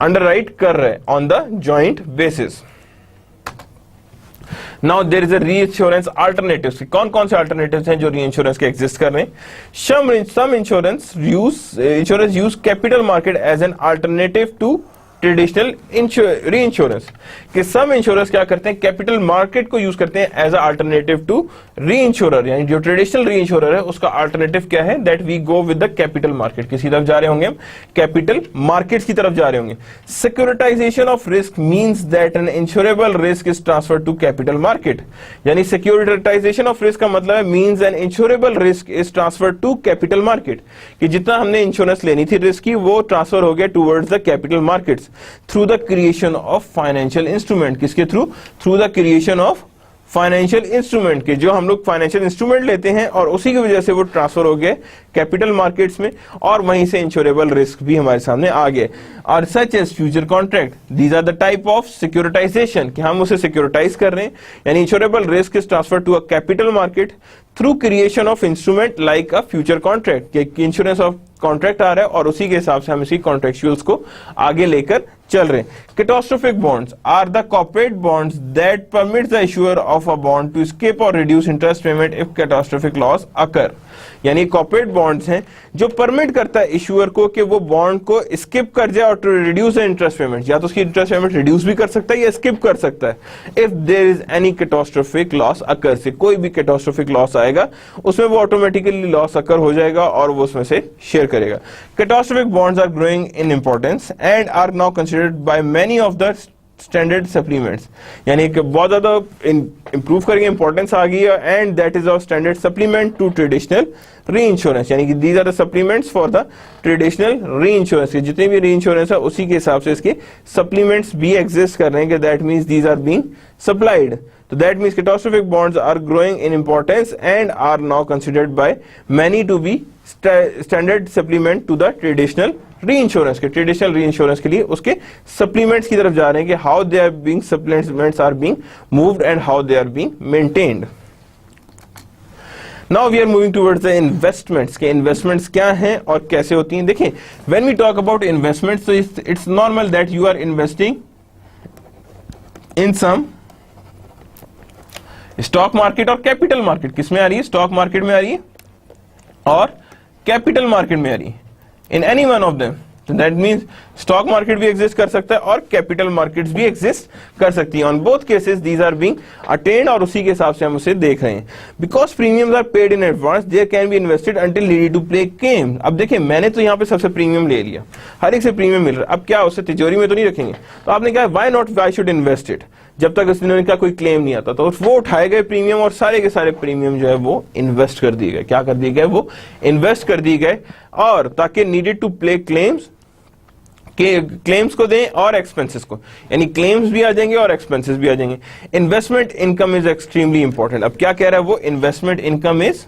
अंडरराइट कर रहे हैं on the joint basis. Now there is a reinsurance alternatives. कौन कौन से अल्टरनेटिव्स हैं जो री इंश्योरेंस के एग्जिस्ट कर रहे हैं? Some insurance use capital market as an alternative to traditional reinsurance, कि सम इंश्योरेंस क्या करते हैं? कैपिटल मार्केट को यूज करते हैं as a alternative to reinsurer, यानी जो ट्रेडिशनल री इंश्योरर है उसका अल्टरनेटिव क्या है? That we go with the capital market. किसी तरफ जा रहे होंगे हम? कैपिटल मार्केट्स की तरफ जा रहे होंगे। Securitisation of risk means that an insurable risk is transferred to capital market, यानी सिक्योरिटाइजेशन ऑफ रिस्क का मतलब है means an insurable risk is transferred to capital market, कि जितना हमने इंश्योरेंस लेनी थी रिस्क की वो ट्रांसफर हो गया towards the capital markets through the creation of financial instrument. किसके through? Through the creation of financial instrument, के जो हम लोग फाइनेंशियल इंस्ट्रूमेंट लेते हैं और उसी की वजह से वो ट्रांसफर हो गए कैपिटल मार्केट्स में, और वहीं से इंश्योरेबल रिस्क भी हमारे सामने आ गए। और such as future contract, these are the type of securitisation, कि हम उसे सिक्योरिटाइज कर रहे हैं, यानी insurable risk is transfer to a capital market through creation of instrument like a future contract, कि इंश्योरेंस ऑफ कॉन्ट्रैक्ट आ रहा है और उसी के हिसाब से हम इसी कॉन्ट्रैक्चुअल्स को आगे लेकर चल रहे हैं। Catastrophic bonds are the corporate bonds that permit the issuer of a bond to skip और reduce interest payment if catastrophic loss occur, यानी कॉर्पोरेट बॉन्ड्स हैं जो परमिट करता है इश्यूअर को कि वो बॉन्ड को स्किप कर जाए और to reduce the interest payment, या तो उसकी इंटरेस्ट पेमेंट रिड्यूस भी कर सकता है या स्किप कर सकता है if there is any catastrophic loss occur, से कोई भी कैटास्ट्रोफिक लॉस आएगा उसमें वो ऑटोमेटिकली लॉस अकर हो जाएगा और वो उसमें से शेयर करेगा। Catastrophic bonds are growing in importance and are now considered by many of the standard supplements, यानी कि बहुत ज्यादा इंप्रूव करके इंपॉर्टेंस आ गई है, and that is of standard supplement to traditional reinsurance, यानी कि these are the supplements for the traditional reinsurance, के जितने भी री इंश्योरेंस है उसी के हिसाब से इसके सप्लीमेंट्स भी एग्जिस्ट कर रहे हैं, that means these are being supplied. So that means catastrophic bonds are growing in importance and are now considered by many to be standard supplement to the traditional reinsurance, के traditional reinsurance के लिए उसके supplements की तरफ जा रहे हैं कि how they are being supplements are being moved and how they are being maintained. Now we are moving towards the investments, के investments क्या हैं और कैसे होती हैं। देखिए when we talk about investments, so it's normal that you are investing in some stock market और कैपिटल मार्केट। किसमें आ रही है? स्टॉक मार्केट में आ रही है और कैपिटल मार्केट में आ रही है, in any one of them. That means stock market भी एग्जिस्ट कर सकता है और कैपिटल मार्केट्स भी एग्जिस्ट कर सकती है। On both cases these are being attend और उसी के हिसाब से हम उसे देख रहे हैं। Because premiums are paid in advance there can be invested until ready to play claim. अब देखिए मैंने तो यहाँ पे सबसे प्रीमियम ले लिया, हर एक से प्रीमियम मिल रहा है, अब क्या उसे तिजोरी में तो नहीं रखेंगे, तो आपने कहा why not, why should invest it, जब तक उसने का कोई क्लेम नहीं आता, तो वो उठाए गए प्रीमियम और सारे के सारे प्रीमियम जो है वो इन्वेस्ट कर दिए गए। क्या कर दिए गए? वो इन्वेस्ट कर दिए गए, और ताकि नीडेड टू प्ले क्लेम्स के क्लेम्स को दें और एक्सपेंसेस को, यानी क्लेम्स भी आ जाएंगे और एक्सपेंसेस भी आ जाएंगे। Investment income is extremely important. अब क्या कह रहा है वो? Investment income is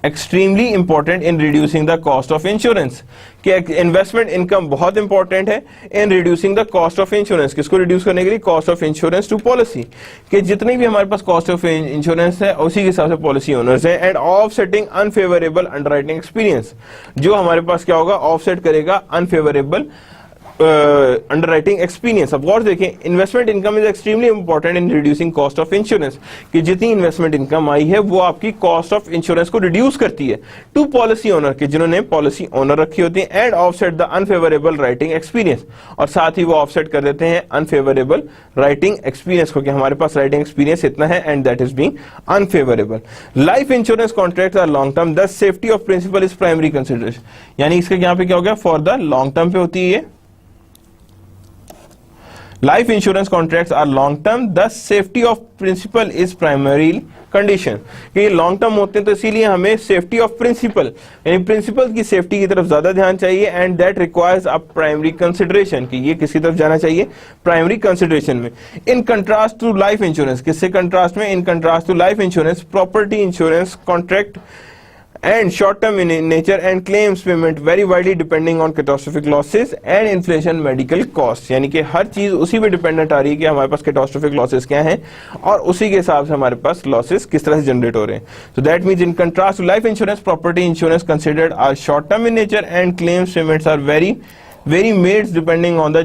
extremely important in reducing the cost of insurance, कि इन्वेस्टमेंट इनकम बहुत इंपॉर्टेंट है in reducing the cost of insurance. किसको रिड्यूस करने के लिए? Cost of insurance to policy, कि जितनी भी हमारे पास कॉस्ट ऑफ इंश्योरेंस है उसी के हिसाब से पॉलिसी ओनर्स हैं, and offsetting unfavourable underwriting experience, जो हमारे पास क्या होगा? ऑफसेट करेगा अनफेवरेबल अंडरराइटिंग एक्सपीरियंस। अब गौर देखें, investment income is extremely important in reducing cost of insurance, कि जितनी इन्वेस्टमेंट इनकम आई है वो आपकी कॉस्ट ऑफ इंश्योरेंस को रिड्यूस करती है टू पॉलिसी ओनर, के जिन्होंने पॉलिसी ओनर रखी होती है, and offset the unfavourable writing experience, और साथ ही वो ऑफसेट कर देते हैं अनफेवरेबल राइटिंग एक्सपीरियंस को, कि हमारे पास राइटिंग एक्सपीरियंस इतना है and that is being unfavourable. Life insurance contract are long term, the safety of principal is primary consideration, यानी इसका यहाँ पे क्या हो गया? फॉर द लॉन्ग टर्म पे होती है, Life insurance contracts are long term, thus safety of principal is primary condition कि लॉन्ग टर्म होते हैं तो इसीलिए हमें सेफ्टी ऑफ प्रिंसिपल यानी प्रिंसिपल की सेफ्टी की तरफ ज्यादा ध्यान चाहिए and that requires a primary consideration कि ये किसी तरफ जाना चाहिए प्राइमरी कंसिडरेशन में। In contrast to life insurance, किससे कंट्रास्ट में? In contrast to life insurance, property insurance contract and short-term in nature and claims payment vary widely depending on catastrophic losses and inflation medical costs। यानी कि हर चीज उसी पे डिपेंडेंट आ रही है कि हमारे पास catastrophic losses क्या हैं और उसी के हिसाब से हमारे पास losses किस तरह से जनरेट हो रहे हैं। So that means in contrast to life insurance, property insurance considered are short-term in nature and claims payments are very made depending on the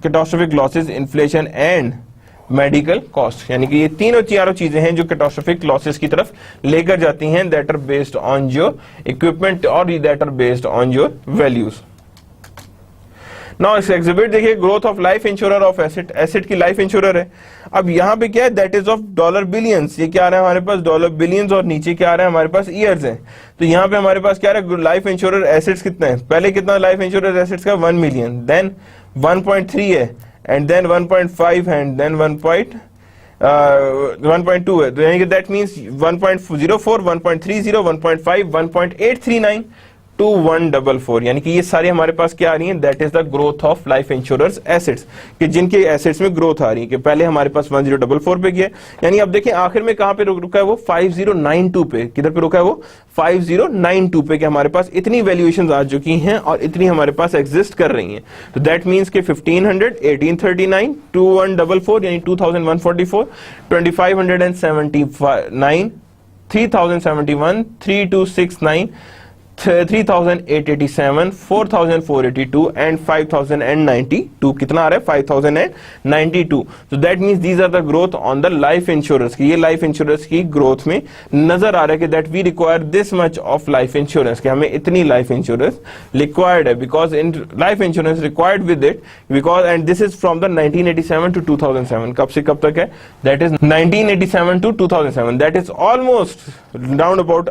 catastrophic losses, inflation and medical cost. यानी कि ये तीनों चारों चीजें हैं जो कैटास्ट्रोफिक लॉसेस की तरफ लेकर जाती हैं that are based on your equipment और that are based on your values. Now इस एग्जिबिट देखिए, growth of life insurer of asset, asset की लाइफ इंश्योरर है। अब यहाँ पे क्या है? That is of dollar billions. ये क्या आ रहा है हमारे पास? Dollar billions. और नीचे क्या आ रहा है हमारे पास? ईयर्स है। तो यहाँ पे हमारे पास क्या आ रहा है? लाइफ इंश्योरर एसेट्स कितना है? पहले कितना लाइफ इंश्योरर एसेट्स का? 1 मिलियन, देन 1.3 है and then 1.5 and then 1.2 है। तो यानी कि दैट मींस 1.04, 1.30, 1.5, 1.839 to 144, यानी कि ये सारी हमारे पास क्या आ रही हैं? That is the growth of life insurance assets, कि जिनके एसेट्स में ग्रोथ आ रही है। कि पहले हमारे पास 1044 पे गया, यानी अब देखिए आखिर में कहां पे रुका है वो? 5092 पे। किधर पे रुका है वो? 5092 पे। कि हमारे पास इतनी वैल्यूएशंस आ चुकी हैं और इतनी हमारे पास एग्जिस्ट कर रही हैं। तो दैट मींस के 1500, 1839, 2144 यानी 2144, 2579, 3071, 3269, 3887, 4482 and 5092। कितना आ रहा है? 5092। So that means these are the growth on the life insurance की ये लाइफ इंश्योरेंस की ग्रोथ में नजर आ रहा है कि that we require this much of life insurance, कि हमें इतनी लाइफ इंश्योरेंस रिक्वायर्ड है। because in life insurance required with it because and this is from the 1987 to 2007। कब से कब तक है? that is 1987 to 2007। that is almost round about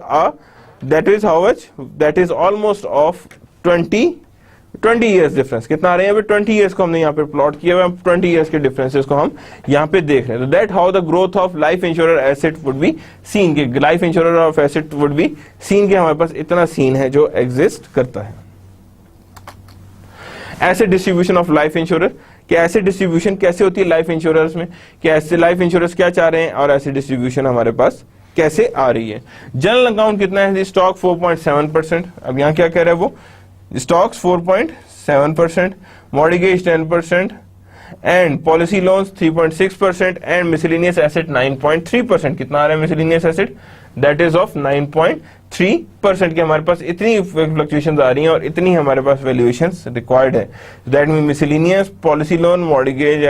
that is how much? that is almost of 20 years difference। कितना आ रहे हैं यहाँ पे? 20 years को हमने यहाँ पे प्लॉट किया हुआ है, 20 years के डिफरेंसेस को हम यहाँ पे देख रहे हैं। तो that how the growth of life insurer asset would be seen, के life insurer of asset would be seen के हमारे पास इतना सीन है जो एग्जिस्ट करता है। Asset distribution of life insurer, कि एसेट डिस्ट्रीब्यूशन कैसे होती है लाइफ इंश्योरर्स में, कि ऐसे लाइफ इंश्योरर्स क्या चाह रहे हैं और एसेट डिस्ट्रीब्यूशन हमारे पास कैसे आ रही है। जनरल अकाउंट कितना है? स्टॉक 4.7%। अब यहाँ क्या कह रहा है वो? Stocks 4.7%, mortgage 10% and policy loans 3.6% and miscellaneous asset 9.3%। कितना आ रहा है miscellaneous asset? That is of 9.3% के हमारे पास इतनी फ्लक्चुएशंस आ रही हैं और इतनी हमारे पास वैल्यूएशंस रिक्वायर्ड है। That mean miscellaneous, policy loan, mortgage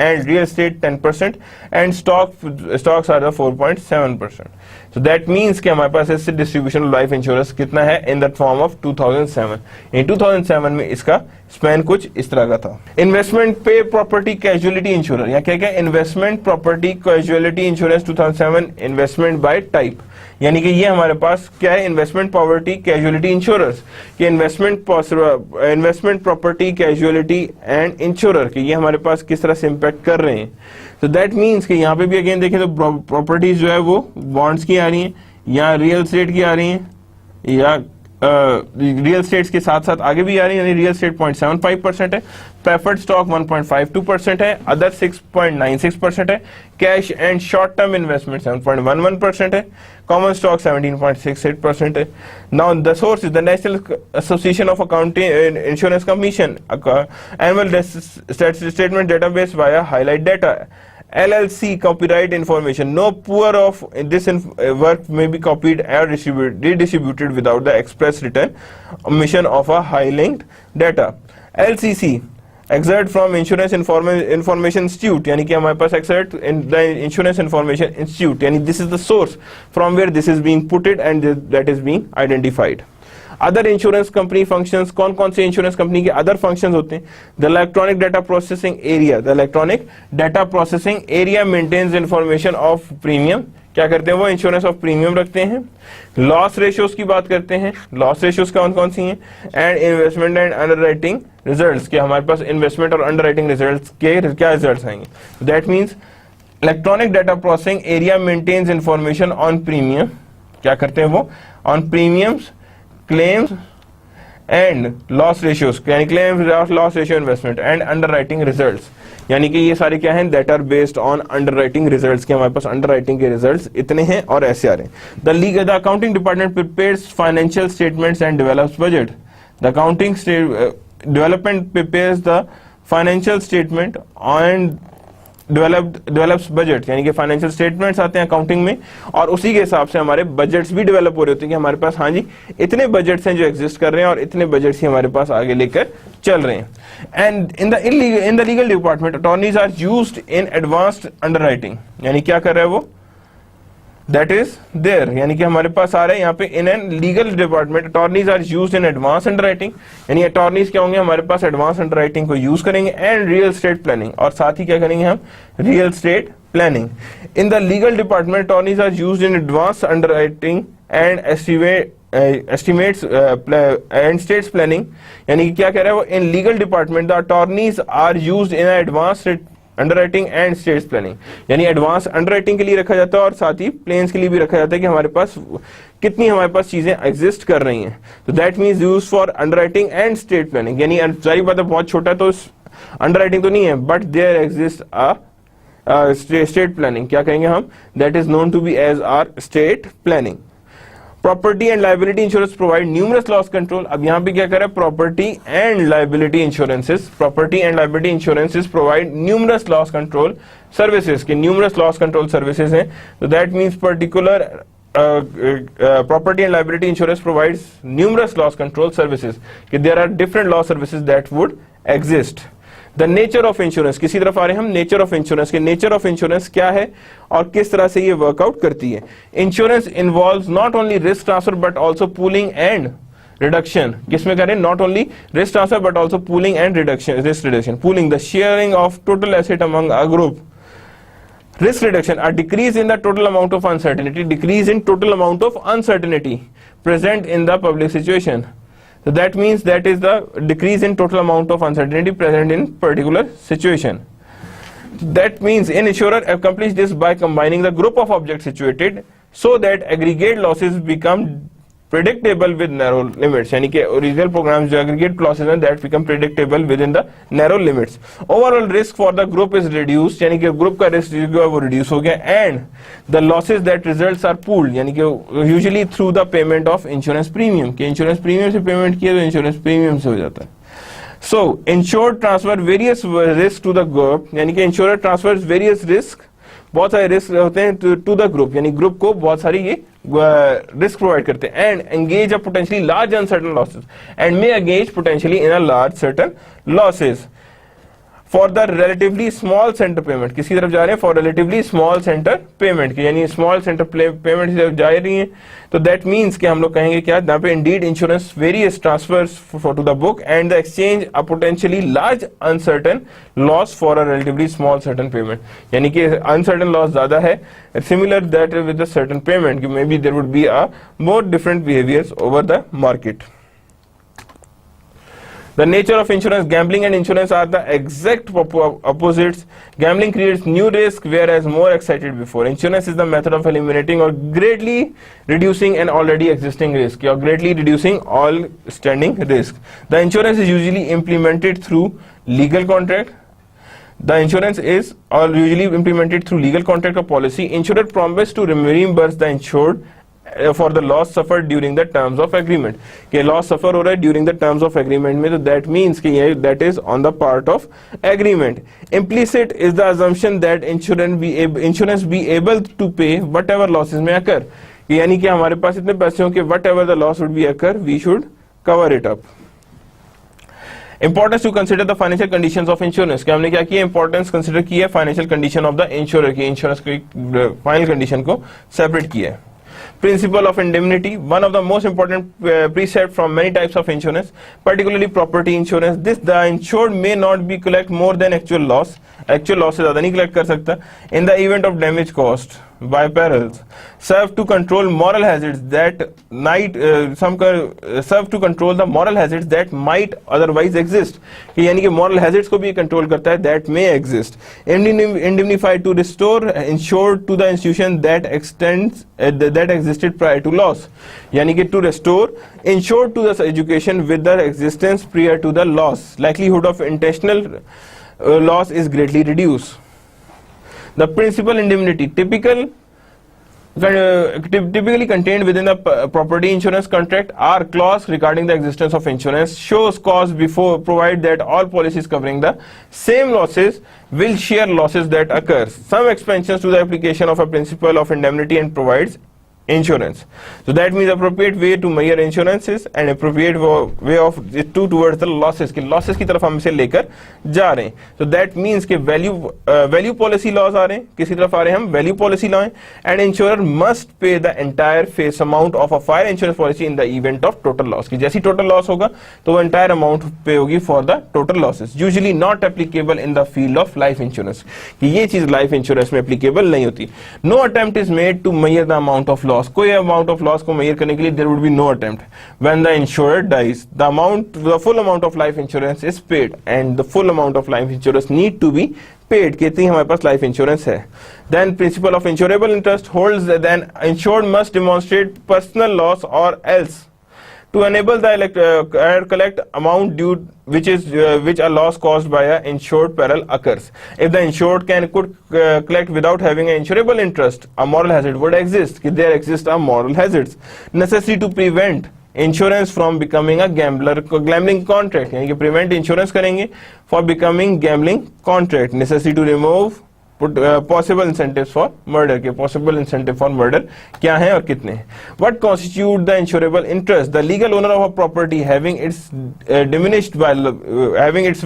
and real estate 10% and stocks are the 4.7%। so that means कि हमारे पास इससे डिस्ट्रीब्यूशन ऑफ लाइफ इंश्योरेंस कितना है? in the form of 2007। in 2007 में इसका स्पैन कुछ इस तरह का था। इन्वेस्टमेंट पे प्रॉपर्टी कैजुअलिटी इंश्योरेंस, या क्या क्या? Investment property casualty insurance 2007 investment by type, यानी कि ये हमारे पास क्या है? इन्वेस्टमेंट प्रॉपर्टी कैजुअलिटी इंश्योरेंस के investment property casualty and insurer के ये हमारे पास किस तरह से इंपैक्ट कर रहे हैं। तो दैट मींस कि यहाँ पे भी अगेन देखें तो प्रॉपर्टीज जो है वो बॉन्ड्स की आ रही हैं या रियल एस्टेट की आ रही हैं या रियल एस्टेट्स के साथ साथ आगे भी आ रही है, यानी रियल एस्टेट 0.75% है, प्रेफर्ड स्टॉक 1.52% है, अदर 6.96% है, cash and short term investment 7.11% है, कॉमन स्टॉक 17.68% है। Now the source is the national association of accounting insurance commission annual statement database via highlight data LLC copyright information. No poor of this work may be copied or redistributed without the express written omission of a high-linked data. LCC exert from Insurance Information Institute, यानी कि हमारे पास exert in the Insurance Information Institute, यानी this is the source from where this is being put and that is being identified. Other insurance company functions, कौन कौन से इंश्योरेंस कंपनी के अदर फंक्शंस होते हैं? The electronic data processing area, the electronic data processing area maintains information of premium क्या करते हैं वो, इंश्योरेंस ऑफ प्रीमियम रखते हैं। लॉस रेशियोज की बात करते हैं, लॉस रेशियोज कौन कौन सी हैं, and investment and underwriting results, कि हमारे पास इन्वेस्टमेंट और अंडरराइटिंग रिजल्ट्स के क्या रिजल्ट्स आएंगे। That means electronic data processing area maintains information on premium, क्या करते हैं वो, on premiums, claims and loss ratios, यानी claims, loss ratio, investment and underwriting results, यानी कि ये सारे क्या हैं, that are based on underwriting results, के हमारे पास अंडरराइटिंग के रिजल्ट्स इतने हैं और ऐसे आ रहे हैं। The accounting department prepares financial statements and develops budget. The accounting development prepares the financial statement and develops budget, यानी कि फाइनेंशियल स्टेटमेंट्स आते हैं अकाउंटिंग में और उसी के हिसाब से हमारे बजट्स भी डेवलप हो रहे होते हैं कि हमारे पास हाँ जी इतने बजट्स हैं जो एग्जिस्ट कर रहे हैं और इतने बजट्स ही हमारे पास आगे लेकर चल रहे हैं। And in the legal department attorneys are used in advanced underwriting, यानी क्या कर रहा है वो, दैट इज देयर, यानी कि हमारे पास आ रहे हैं यहाँ पे in an legal department attorneys are used in advance underwriting, यानी अटॉर्नीज क्या होंगे, हमारे पास एडवांस अंडरराइटिंग को यूज करेंगे एंड रियल एस्टेट प्लानिंग, और साथ ही क्या करेंगे हम, real estate planning. In the legal department attorneys are used in advance underwriting and estimates and states planning, यानी कि क्या कह रहा है वो, in legal department the attorneys are used in advance underwriting and states planning, यानी एडवांस अंडरराइटिंग के लिए रखा जाता है और साथ ही प्लेन्स के लिए भी रखा जाता है कि हमारे पास कितनी हमारे पास चीजें एग्जिस्ट कर रही हैं। तो that means use for underwriting and state planning, यानी सारी बात बहुत छोटा है तो अंडरराइटिंग तो नहीं है but there exist a state planning, क्या कहेंगे हम, that is known to be as are state planning. Property and liability insurance provide numerous loss control, अब यहाँ पे क्या कर रहा है, property and liability insurances, property and liability insurances provide numerous loss control services, के न्यूमरस लॉस कंट्रोल सर्विसेज हैं। तो that means particular property and liability insurance provides numerous loss control services, कि there are different loss services that would exist। The nature of insurance, किसी तरफ आ रहे हैं हम, नेचर ऑफ इंश्योरेंस के नेचर ऑफ इंश्योरेंस क्या है और किस तरह से ये वर्कआउट करती है। Insurance involves not only risk transfer but also pooling and reduction, किसमें करें, not only risk transfer but also pooling and reduction, risk reduction, pooling the sharing of total asset among a group, risk reduction, a decrease in the total amount of uncertainty, decrease in total amount of uncertainty present in the public situation. So that means that is the decrease in total amount of uncertainty present in particular situation. That means an insurer accomplishes this by combining the group of objects situated so that aggregate losses become predictable with narrow limits, यानी कि ओरिजिनल प्रोग्राम्स जो एग्रीगेट लॉसेज हैं that become predictable within the narrow limits. Overall risk for the group is reduced, यानी कि ग्रुप का रिस्क जो है वो रिड्यूस हो गया, and the losses that results are pooled, यानी कि usually through the payment of insurance premium, कि इंश्योरेंस प्रीमियम से पेमेंट किया तो इंश्योरेंस प्रीमियम से हो जाता है। So insured transfer various risk to the group, यानी कि इंश्योरर ट्रांसफर्स various risk, बहुत सारे रिस्क होते हैं टू द ग्रुप, यानी ग्रुप को बहुत सारी ये रिस्क प्रोवाइड करते हैं, and engage a potentially large uncertain losses and may engage potentially in a large certain losses for the relatively small centre payment, किसी तरफ जा रहे हैं, for relatively small centre payment की, यानी स्मॉल सेंटर पेमेंट की तरफ जा रही है। तो दैट मींस कि हम लोग कहेंगे क्या, यहाँ पे indeed insurance various transfers for to the book and the exchange a potentially large uncertain loss for a relatively small certain payment, यानी कि अनसर्टेन लॉस ज्यादा है, similar that with the certain payment, maybe there would be a more different behaviours over the market. The nature of insurance, gambling and insurance are the exact opposites. Gambling creates new risk whereas more excited before. Insurance is the method of eliminating or greatly reducing an already existing risk, or greatly reducing all standing risk. The insurance is usually implemented through legal contract. The insurance is usually implemented through legal contract or policy. Insurer promise to reimburse the insured for the loss suffered during the terms of agreement, कि loss suffer हो रहा है during the terms of agreement में, तो that means कि ये that is on the part of agreement. Implicit is the assumption that insurance be able to pay whatever losses may occur, यानी कि हमारे पास इतने पैसे हों कि whatever the loss would be occur we should cover it up. Importance to consider the financial conditions of insurance, कि हमने क्या किया, इंपॉर्टेंस कंसिडर की है financial condition of the insurer की, इंश्योरेंस की फाइनल कंडीशन को सेपरेट किया है। Principle of indemnity, one of the most important precept from many types of insurance, particularly property insurance. This the insured may not be collect more than actual loss. Actual loss से ज़्यादा नहीं collect कर सकता in the event of damage caused by perils serve to control moral hazards that serve to control the moral hazards that might otherwise exist, कि यानी कि moral hazards को भी कंट्रोल करता है that may exist. Indemnify to restore insured to the institution that existed prior to loss, यानी कि to restore insured to the education with the existence prior to the loss. Likelihood of intentional loss is greatly reduced. The principal indemnity typically contained within the property insurance contract are clause regarding the existence of insurance, shows cause before, provide that all policies covering the same losses will share losses that occurs. Some expansions to the application of a principle of indemnity and provides insurance. So that means appropriate way to measure insurances and appropriate way of it towards the losses, कि losses की तरफ हम इसे लेकर जा रहे हैं. So that means कि value policy laws आ रहे हैं, किसी तरफ आ रहे हैं हम value policy law, and insurer must pay the entire face amount of a fire insurance policy in the event of total loss, कि जैसी total loss होगा तो वो entire amount pay होगी for the total losses. Usually not applicable in the field of life insurance, कि ये चीज life insurance में applicable नहीं होती. No attempt is made to measure the amount of loss, कोई amount of loss को measure करने के लिए there would be no attempt. When the insurer dies, the full amount of life insurance is paid, and the full amount of life insurance need to be paid, कि इतनी हमारे पास life insurance है. Then principle of insurable interest holds that then insured must demonstrate personal loss or else to enable the collect amount due which a loss caused by a insured peril occurs. If the insured could collect without having an insurable interest, a moral hazard would exist. There exists a moral hazards. Necessary to prevent insurance from becoming a gambling contract, यानी कि prevent insurance करेंगे for becoming gambling contract. Necessary to remove possible incentives for murder, के possible incentive for murder क्या है और कितने हैं. What constitute the insurable interest? The legal owner of a property having its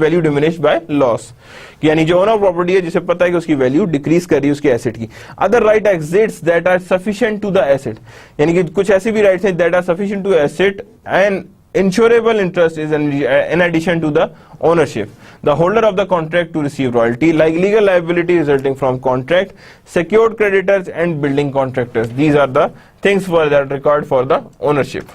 value diminished by loss, यानी जो owner of property है जिसे पता है कि उसकी value decrease कर रही है उसकी asset की. Other right exits that are sufficient to the asset, यानी कि कुछ ऐसे भी rights हैं that are sufficient to asset, and insurable interest is in addition to the ownership. The holder of the contract to receive royalty, like legal liability resulting from contract, secured creditors and building contractors. These are the things that record for the ownership.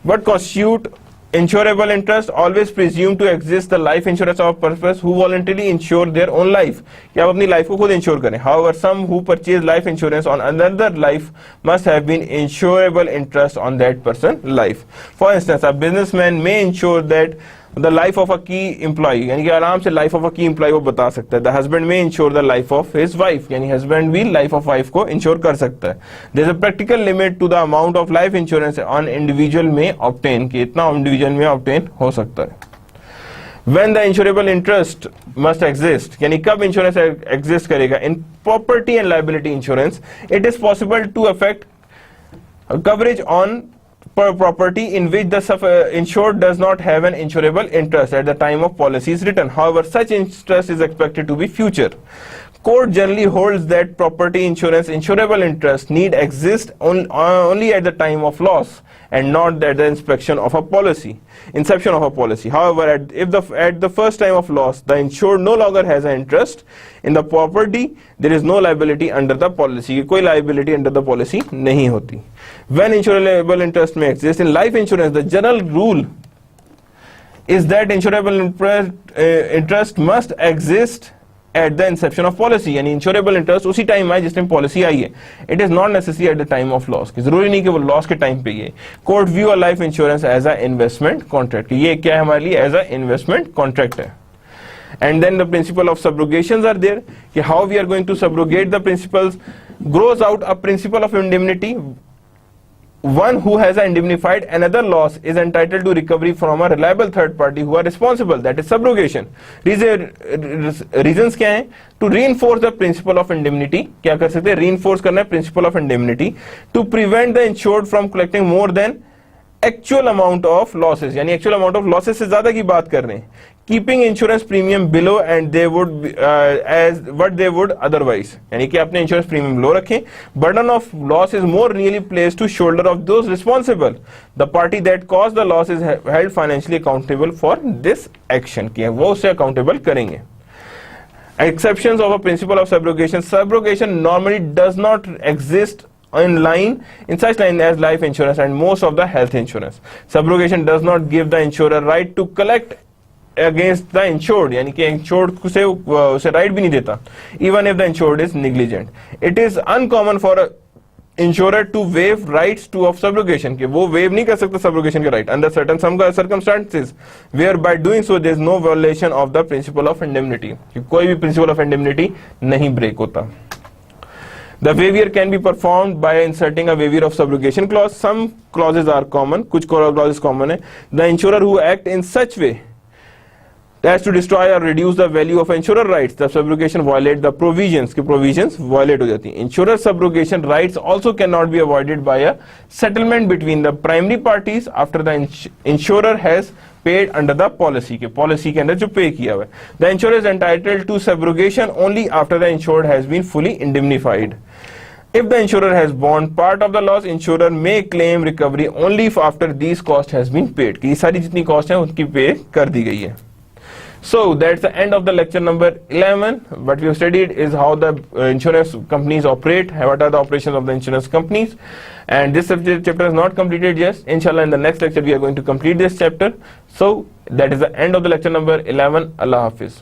What constitute insurable interest? Always presume to exist the life insurance of purpose who voluntarily insure their own life, कि आप अपनी life को खुद insure करें. However, some who purchase life insurance on another life must have been insurable interest on that person's life. For instance, a businessman may insure that the life of a key employee, यानी कि आराम से life of a key employee वो बता सकता है. The husband may insure the life of his wife, यानी husband भी life of wife को insure कर सकता है. There is a practical limit to the amount of life insurance an individual may obtain, कि इतना individual में obtain हो सकता है. When the insurable interest must exist, यानी कब insurance exist करेगा? In property and liability insurance, it is possible to effect coverage on property in which the insured does not have an insurable interest at the time of policy is written. However, such interest is expected to be future. Court generally holds that property insurance insurable interest need exist only at the time of loss and not at the inception of a policy. However, if at the first time of loss the insured no longer has an interest in the property, there is no liability under the policy. कोई liability under the policy नहीं होती. When insurable interest may exist in life insurance, the general rule is that insurable interest must exist at the inception of policy, यानी insurable interest उसी टाइम आए जिस टाइम पॉलिसी आई है. It is not necessary at the time of loss, कि जरूरी नहीं कि वो लॉस के टाइम पे ये. Court view a life insurance as a investment contract, ये क्या है हमारे लिए? As a investment contract है. And then the principle of subrogations are there, कि how we are going to subrogate the principles. Grows out a principle of indemnity. One who has indemnified another loss is entitled to recovery from a reliable third party who are responsible. That is subrogation. Reasons क्या हैं? To reinforce the principle of indemnity. क्या कर सकते हैं? Reinforce करना है principle of indemnity. To prevent the insured from collecting more than actual amount of losses, यानी actual amount of losses से ज़्यादा की बात कर रहे हैं. Keeping insurance premium below and they would as what they would otherwise, यानी कि अपने insurance premium low रखें. Burden of loss is more really placed to shoulder of those responsible. The party that caused the loss is held financially accountable for this action, कि वो उससे accountable करेंगे. Exceptions of a principle of subrogation. Subrogation normally does not exist in such line as life insurance and most of the health insurance. Subrogation does not give the insurer right to collect against the insured, यानी कि insured से उसे right भी नहीं देता, even if the insured is negligent. It is uncommon for a insurer to waive rights to of subrogation, कि वो waive नहीं कर सकता subrogation के right under certain some circumstances, where by doing so there is no violation of the principle of indemnity, कि कोई भी principle of indemnity नहीं break होता. The waiver can be performed by inserting a waiver of subrogation clause. Some clauses are common, कुछ clauses common है. The insurer who act in such way as to destroy or reduce the value of insurer rights, the subrogation violate the provisions, कि provisions violate हो जाती हैं. Insurer subrogation rights also cannot be avoided by a settlement between the primary parties after the insurer has paid under the policy, के policy के अंदर जो pay किया हुआ है. The insurer is entitled to subrogation only after the insured has been fully indemnified. If the insurer has borne part of the loss, insurer may claim recovery only after these costs has been paid. कि ये सारी जितनी cost है उनकी pay कर दी गई है. So that's the end of the lecture number 11. What we have studied is how the insurance companies operate, what are the operations of the insurance companies, and this chapter is not completed yet. Inshallah, in the next lecture we are going to complete this chapter. So that is the end of the lecture number 11. Allah Hafiz.